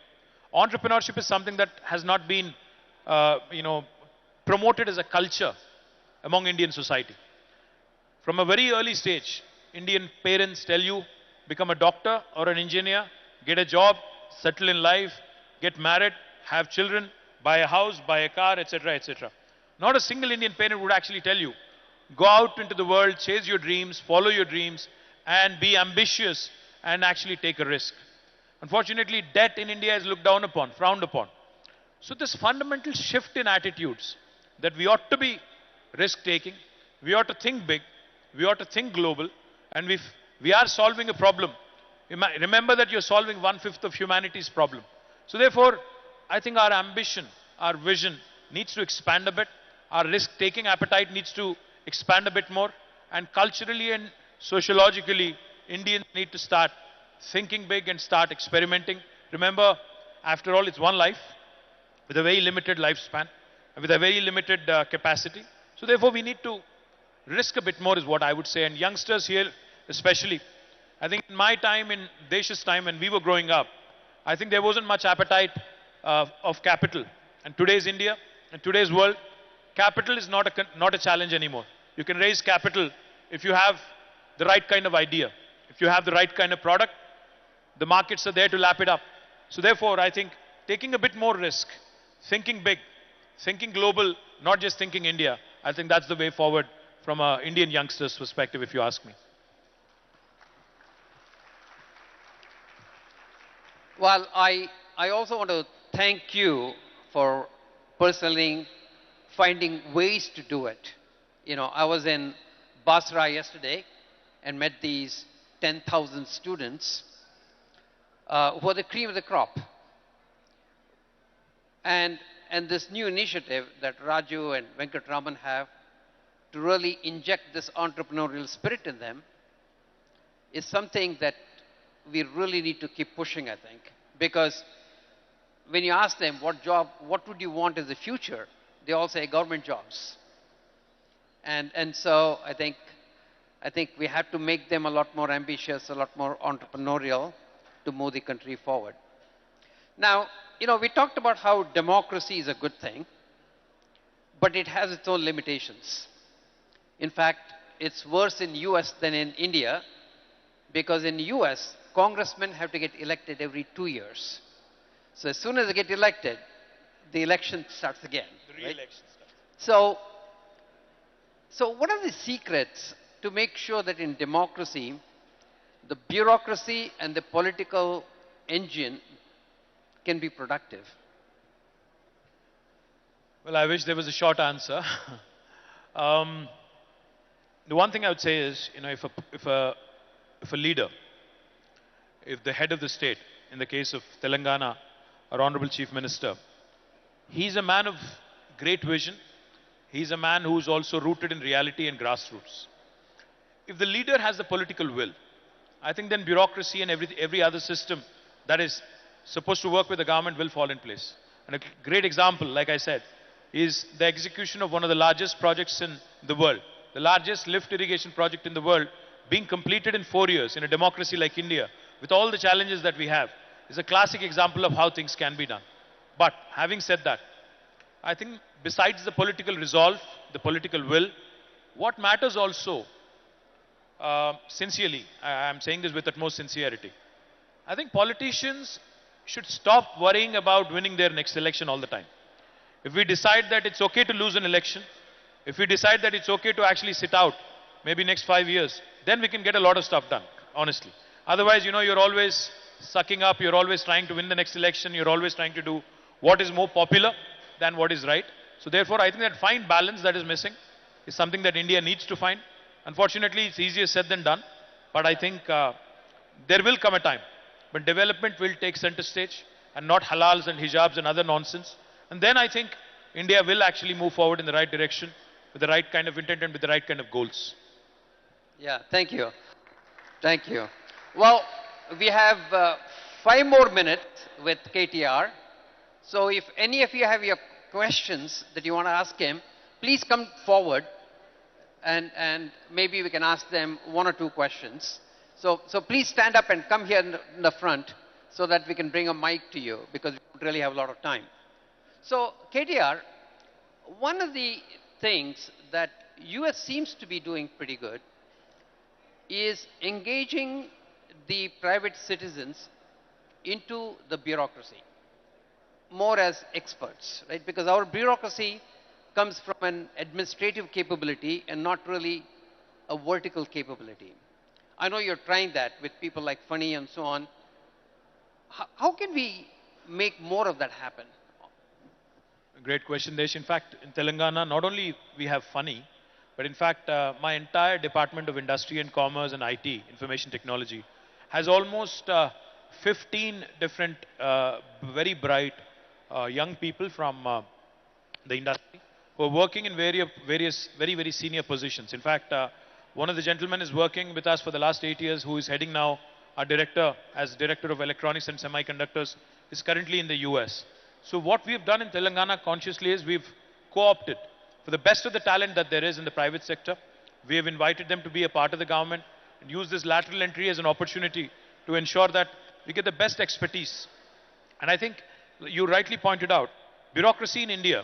Entrepreneurship is something that has not been, promoted as a culture among Indian society. From a very early stage, Indian parents tell you, become a doctor or an engineer, get a job, settle in life, get married, have children, buy a house, buy a car, etc., etc. Not a single Indian parent would actually tell you, go out into the world, chase your dreams, follow your dreams, and be ambitious and actually take a risk. Unfortunately, debt in India is looked down upon, frowned upon. So this fundamental shift in attitudes that we ought to be risk-taking, we ought to think big, we ought to think global, and we are solving a problem. Remember that you're solving 1/5 of humanity's problem. So therefore, I think our ambition, our vision needs to expand a bit. Our risk-taking appetite needs to expand a bit more. And culturally and sociologically, Indians need to start thinking big and start experimenting. Remember, after all, it's one life with a very limited lifespan, with a very limited capacity. So therefore, we need to risk a bit more is what I would say. And youngsters here especially, I think in my time, in Desh's time when we were growing up, I think there wasn't much appetite of capital. And today's India, and today's world, capital is not a challenge anymore. You can raise capital if you have the right kind of idea. If you have the right kind of product, the markets are there to lap it up. So therefore, I think taking a bit more risk, thinking big, thinking global, not just thinking India, I think that's the way forward from an Indian youngster's perspective, if you ask me. Well, I also want to thank you for personally finding ways to do it. You know, I was in Basra yesterday and met these 10,000 students who are the cream of the crop. And this new initiative that Raju and Venkatraman have to really inject this entrepreneurial spirit in them is something that we really need to keep pushing, I think. Because when you ask them what would you want as the future, they all say government jobs. And so I think we have to make them a lot more ambitious, a lot more entrepreneurial to move the country forward. Now, you know, we talked about how democracy is a good thing, but it has its own limitations. In fact, it's worse in US than in India, because in US, congressmen have to get elected every 2 years. So as soon as they get elected, the election starts again. The re-election starts. So what are the secrets to make sure that in democracy, the bureaucracy and the political engine can be productive? Well, I wish there was a short answer. The one thing I would say is, you know, if a leader, if the head of the state, in the case of Telangana, our Honorable Chief Minister, he's a man of great vision. He's a man who's also rooted in reality and grassroots. If the leader has the political will, I think then bureaucracy and every other system that is supposed to work with the government will fall in place. And a great example, like I said, is the execution of one of the largest projects in the world, the largest lift irrigation project in the world, being completed in 4 years in a democracy like India, with all the challenges that we have, is a classic example of how things can be done. But having said that, I think besides the political resolve, the political will, what matters also, sincerely, I'm saying this with utmost sincerity, I think politicians should stop worrying about winning their next election all the time. If we decide that it's okay to lose an election, if we decide that it's okay to actually sit out, maybe next 5 years, then we can get a lot of stuff done, honestly. Otherwise, you know, you're always sucking up, you're always trying to win the next election, you're always trying to do what is more popular than what is right. So therefore, I think that fine balance that is missing is something that India needs to find. Unfortunately, it's easier said than done, but I think there will come a time when development will take center stage and not halals and hijabs and other nonsense. And then I think India will actually move forward in the right direction with the right kind of intent and with the right kind of goals. Yeah, thank you. Thank you. Well, we have 5 more minutes with KTR. So if any of you have your questions that you want to ask him, please come forward and maybe we can ask them 1 or 2 questions. So please stand up and come here in the front so that we can bring a mic to you, because we don't really have a lot of time. So KTR, one of the things that US seems to be doing pretty good is engaging the private citizens into the bureaucracy more as experts, right? Because our bureaucracy comes from an administrative capability and not really a vertical capability. I know you're trying that with people like Funny and so on. How can we make more of that happen? Great question, Desh. In fact, in Telangana, not only we have Funny, but in fact, my entire Department of Industry and Commerce and IT, Information Technology, has almost 15 different very bright young people from the industry who are working in various very senior positions. In fact, one of the gentlemen is working with us for the last 8 years, who is heading now our director as Director of Electronics and Semiconductors, is currently in the US. So what we've done in Telangana consciously is we've co-opted for the best of the talent that there is in the private sector. We have invited them to be a part of the government and use this lateral entry as an opportunity to ensure that we get the best expertise. And I think you rightly pointed out, bureaucracy in India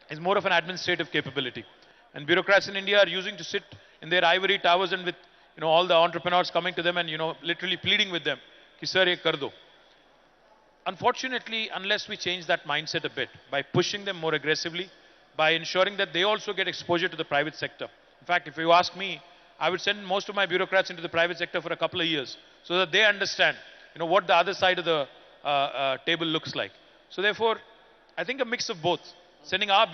is more of an administrative capability. And bureaucrats in India are using to sit in their ivory towers and with all the entrepreneurs coming to them and literally pleading with them, ki sir ye kar do. Unfortunately, unless we change that mindset a bit by pushing them more aggressively, by ensuring that they also get exposure to the private sector. In fact, if you ask me, I would send most of my bureaucrats into the private sector for a couple of years so that they understand what the other side of the table looks like. So therefore, I think a mix of both, sending our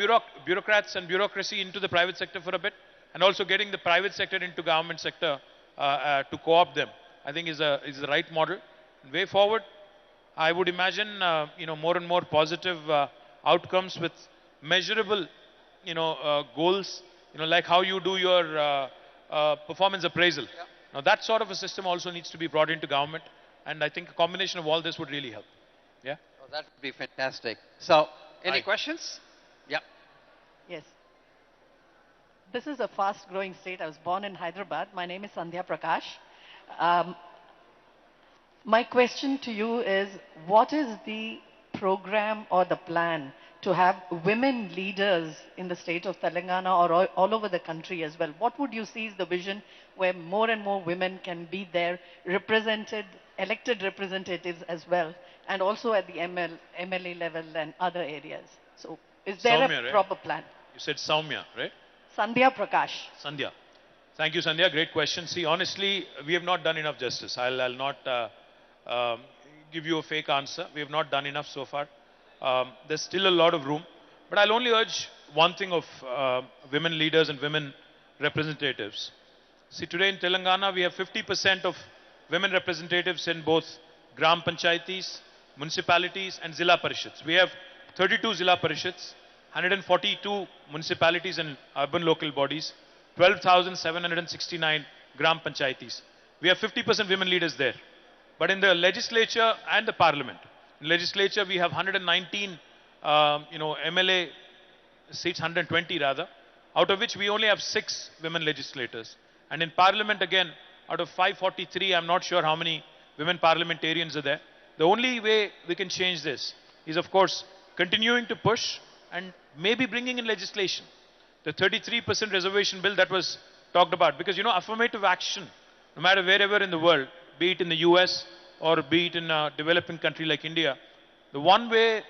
bureaucrats and bureaucracy into the private sector for a bit, and also getting the private sector into government sector to co-opt them, I think is the right model. Way forward, I would imagine more and more positive outcomes with measurable goals, like how you do your performance appraisal. Yeah. Now that sort of a system also needs to be brought into government, and I think a combination of all this would really help. Yeah. Oh, that would be fantastic. So, any Hi. questions? Yeah. Yes. This is a fast-growing state. I was born in Hyderabad. My name is Sandhya Prakash. My question to you is, what is the program or the plan to have women leaders in the state of Telangana or all over the country as well? What would you see is the vision where more and more women can be there, represented, elected representatives as well, and also at the MLA level and other areas? So is there Soumya, a right? proper plan? You said Soumya, right? Sandhya Prakash. Sandhya. Thank you, Sandhya. Great question. See, honestly, we have not done enough justice. I'll not give you a fake answer. We have not done enough so far. There's still a lot of room. But I'll only urge one thing of women leaders and women representatives. See, today in Telangana, we have 50% of women representatives in both Gram Panchayatis, municipalities and Zilla Parishads. We have 32 Zilla Parishads, 142 municipalities and urban local bodies, 12,769 Gram Panchayatis. We have 50% women leaders there. But in the legislature and the parliament, in legislature we have 119 MLA seats, 120 rather, out of which we only have 6 women legislators. And in parliament again, out of 543, I'm not sure how many women parliamentarians are there. The only way we can change this is, of course, continuing to push and maybe bringing in legislation. The 33% reservation bill that was talked about, because affirmative action, no matter wherever in the world, be it in the US or be it in a developing country like India, the one way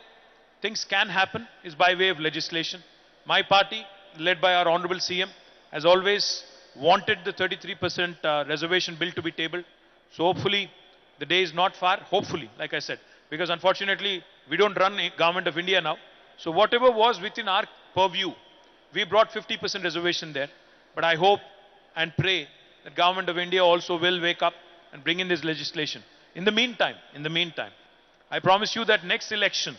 things can happen is by way of legislation. My party, led by our Honorable CM, has always wanted the 33% reservation bill to be tabled. So hopefully, the day is not far, hopefully, like I said, because unfortunately, we don't run a government of India now. So whatever was within our purview, we brought 50% reservation there. But I hope and pray that government of India also will wake up and bring in this legislation. In the meantime, I promise you that next election,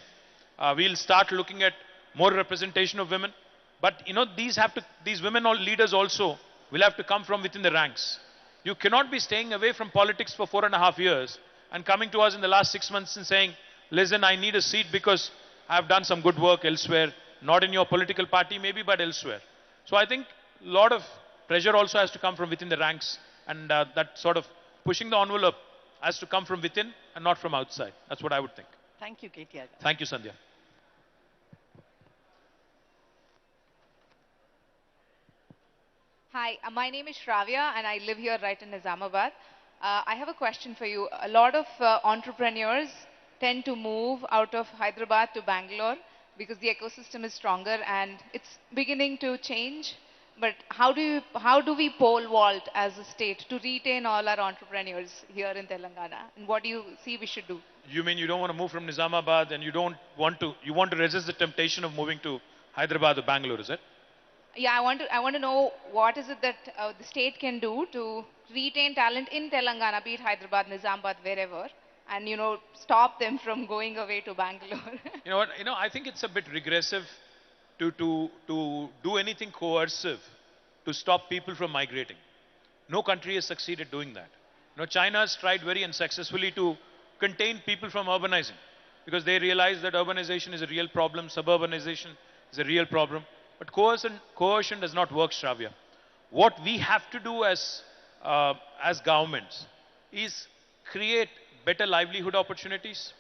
we'll start looking at more representation of women. But these women leaders also will have to come from within the ranks. You cannot be staying away from politics for 4.5 years and coming to us in the last 6 months and saying, listen, I need a seat because I've done some good work elsewhere, not in your political party maybe, but elsewhere. So I think a lot of pressure also has to come from within the ranks, and that sort of pushing the envelope has to come from within and not from outside. That's what I would think. Thank you, KTR. Thank you, Sandhya. Hi, my name is Shravya and I live here right in Nizamabad. I have a question for you. A lot of entrepreneurs tend to move out of Hyderabad to Bangalore because the ecosystem is stronger and it's beginning to change. But how do we pole vault as a state to retain all our entrepreneurs here in Telangana? And what do you see we should do? You mean you don't want to move from Nizamabad and you want to resist the temptation of moving to Hyderabad or Bangalore, is it? Yeah, I want to know what is it that the state can do to retain talent in Telangana, be it Hyderabad, Nizamabad, wherever, and stop them from going away to Bangalore. You know what? I think it's a bit regressive to do anything coercive to stop people from migrating. No country has succeeded doing that. China has tried very unsuccessfully to contain people from urbanizing because they realize that urbanization is a real problem, suburbanization is a real problem. But coercion does not work, Shravya. What we have to do as governments is create better livelihood opportunities,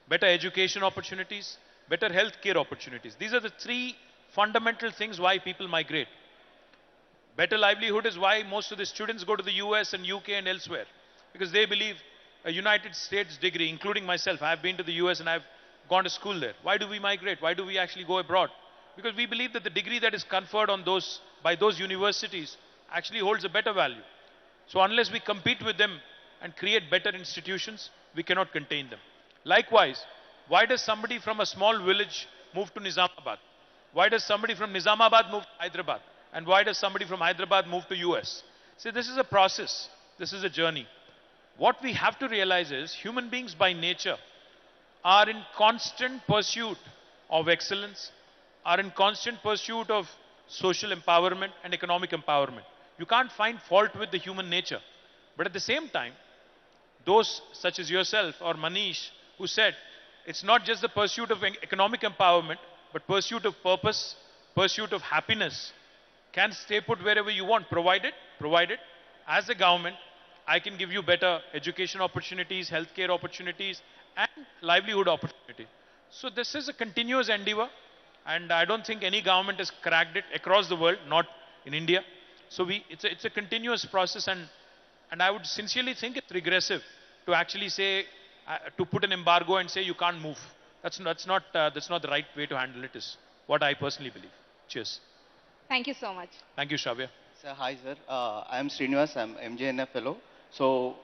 better education opportunities, better healthcare opportunities. These are the three fundamental things why people migrate. Better livelihood is why most of the students go to the US and UK and elsewhere, because they believe a United States degree, including myself, I have been to the US and I've gone to school there. Why do we migrate? Why do we actually go abroad? Because we believe that the degree that is conferred on by those universities actually holds a better value. So unless we compete with them and create better institutions, we cannot contain them. Likewise, why does somebody from a small village move to Nizamabad? Why does somebody from Nizamabad move to Hyderabad? And why does somebody from Hyderabad move to US? See, this is a process. This is a journey. What we have to realize is human beings by nature are in constant pursuit of excellence, are in constant pursuit of social empowerment and economic empowerment. You can't find fault with the human nature. But at the same time, those such as yourself or Manish who said, it's not just the pursuit of economic empowerment, but pursuit of purpose, pursuit of happiness can stay put wherever you want, provided, as a government, I can give you better education opportunities, healthcare opportunities, and livelihood opportunity. So this is a continuous endeavor, and I don't think any government has cracked it across the world, not in India. So it's a continuous process, and I would sincerely think it's regressive to actually say, to put an embargo and say you can't move. That's not the right way to handle it, is what I personally believe. Cheers. Thank you so much. Thank you, Shravya. Sir, hi sir. I am Srinivas. I am MJNF fellow. So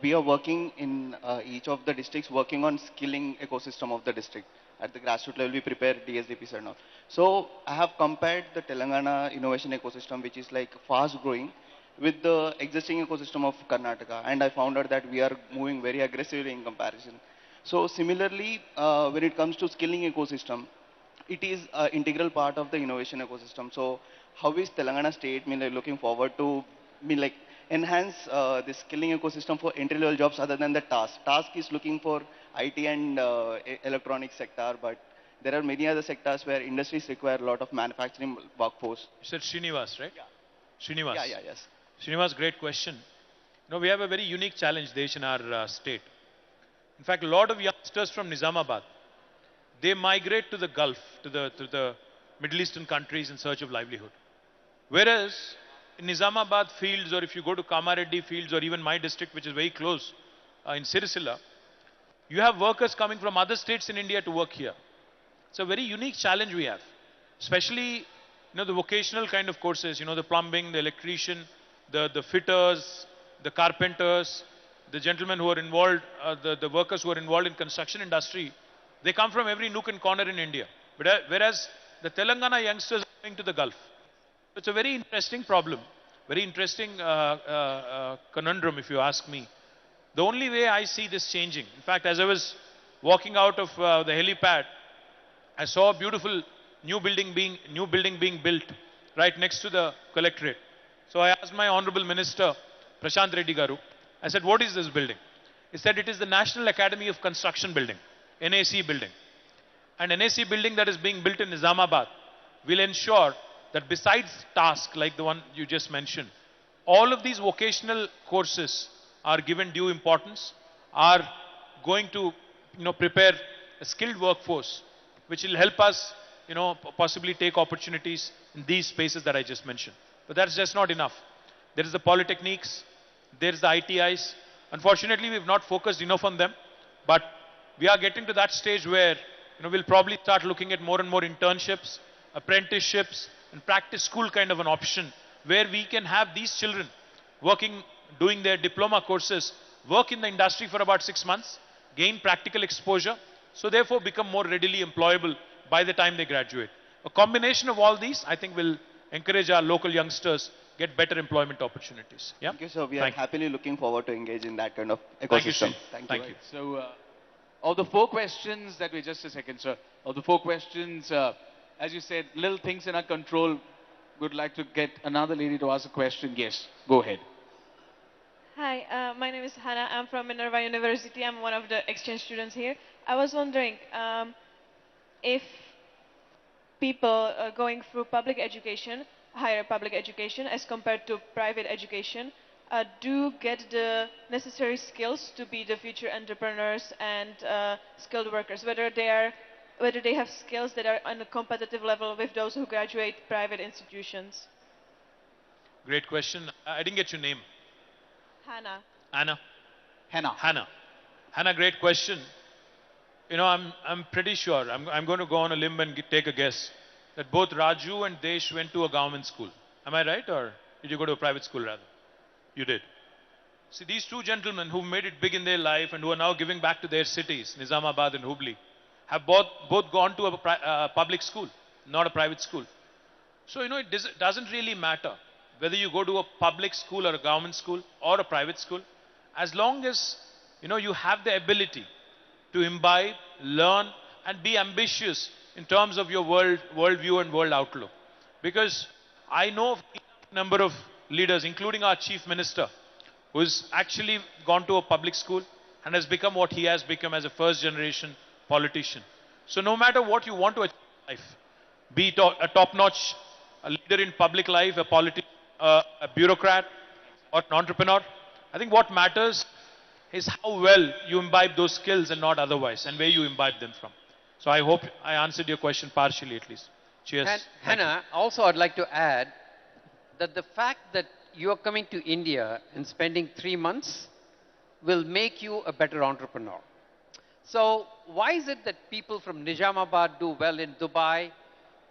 we are working in each of the districts, working on skilling ecosystem of the district. At the grassroots level, we prepare DSDPs and all. So I have compared the Telangana innovation ecosystem, which is like fast growing, with the existing ecosystem of Karnataka, and I found out that we are moving very aggressively in comparison. So similarly, when it comes to skilling ecosystem, it is an integral part of the innovation ecosystem. So how is Telangana state looking forward to enhance the skilling ecosystem for entry-level jobs other than the task? Task is looking for IT and electronic sector, but there are many other sectors where industries require a lot of manufacturing workforce. You said Srinivas, right? Yeah. Srinivas. Yes. Srinivas, great question. We have a very unique challenge, Desh, in our state. In fact, a lot of youngsters from Nizamabad, they migrate to the Gulf, to the Middle Eastern countries in search of livelihood. Whereas in Nizamabad fields, or if you go to Kamareddy fields, or even my district, which is very close, in Sirisila, you have workers coming from other states in India to work here. It's a very unique challenge we have, especially the vocational kind of courses, the plumbing, the electrician, the fitters, the carpenters, the gentlemen who are involved, the workers who are involved in construction industry. They come from every nook and corner in India. But whereas the Telangana youngsters are going to the Gulf. It's a very interesting problem, very interesting conundrum, if you ask me. The only way I see this changing, in fact, as I was walking out of the helipad, I saw a beautiful new building being built right next to the collectorate. So I asked my Honorable Minister, Prashant Reddy Garu, I said, what is this building? He said, it is the National Academy of Construction building, NAC building. And NAC building that is being built in Nizamabad will ensure that besides tasks like the one you just mentioned, all of these vocational courses are given due importance, are going to prepare a skilled workforce, which will help us possibly take opportunities in these spaces that I just mentioned. But that's just not enough. There is the polytechniques, there is the ITIs. Unfortunately, we've not focused enough on them, but we are getting to that stage where we'll probably start looking at more and more internships, apprenticeships, and practice school kind of an option where we can have these children working, doing their diploma courses, work in the industry for about 6 months, gain practical exposure, so therefore become more readily employable by the time they graduate. A combination of all these, I think, will encourage our local youngsters get better employment opportunities. Yeah? Thank you, sir. We are Thank you. happily looking forward to engage in that kind of Thank you, ecosystem. Shri. Thank you. So, of the 4 questions that we just a second, sir. Of the 4 questions, as you said, little things in our control. Would like to get another lady to ask a question. Yes, go ahead. Hi, my name is Hannah. I'm from Minerva University. I'm one of the exchange students here. I was wondering if people going through public education, higher public education, as compared to private education, do get the necessary skills to be the future entrepreneurs and skilled workers, whether they have skills that are on a competitive level with those who graduate private institutions. Great question. I didn't get your name. Hannah. Anna? Hannah. Hannah. Hannah, great question. I'm pretty sure, I'm going to go on a limb and take a guess, that both Raju and Desh went to a government school. Am I right, or did you go to a private school rather? You did. See, these 2 gentlemen who made it big in their life and who are now giving back to their cities, Nizamabad and Hubli, have both gone to a public school, not a private school. So, it doesn't really matter whether you go to a public school or a government school or a private school, as long as, you have the ability to imbibe, learn, and be ambitious in terms of your worldview and world outlook. Because I know of a number of leaders, including our chief minister, who's actually gone to a public school and has become what he has become as a first-generation politician. So no matter what you want to achieve in life, be it a top-notch leader in public life, a politician, a bureaucrat, or an entrepreneur, I think what matters is how well you imbibe those skills and not otherwise, and where you imbibe them from. So I hope I answered your question partially at least. Cheers. Hannah, also I'd like to add that the fact that you're coming to India and spending 3 months will make you a better entrepreneur. So why is it that people from Nizamabad do well in Dubai,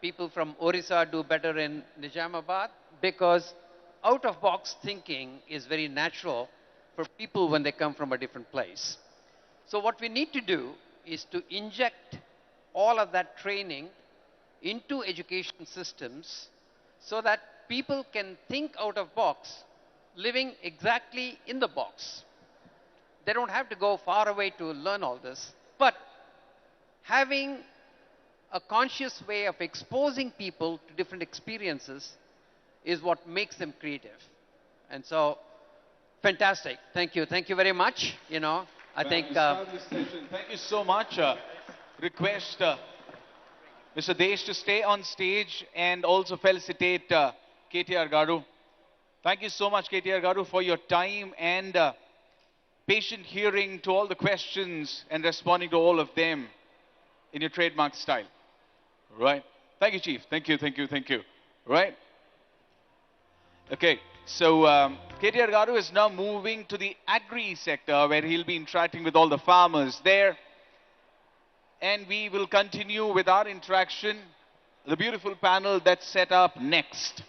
people from Orissa do better in Nizamabad? Because out-of-box thinking is very natural for people when they come from a different place. So what we need to do is to inject all of that training into education systems so that people can think out of box, living exactly in the box. They don't have to go far away to learn all this, but having a conscious way of exposing people to different experiences is what makes them creative. And so, fantastic. Thank you. Thank you very much. I think... Thank you so much. Request Mr. Desh to stay on stage and also felicitate KTR Garu. Thank you so much, KTR Garu, for your time and patient hearing to all the questions and responding to all of them in your trademark style. Right. Thank you, Chief. Thank you, thank you, thank you. Right. Okay. So KTR Garu is now moving to the agri sector where he'll be interacting with all the farmers there. And we will continue with our interaction, the beautiful panel that's set up next.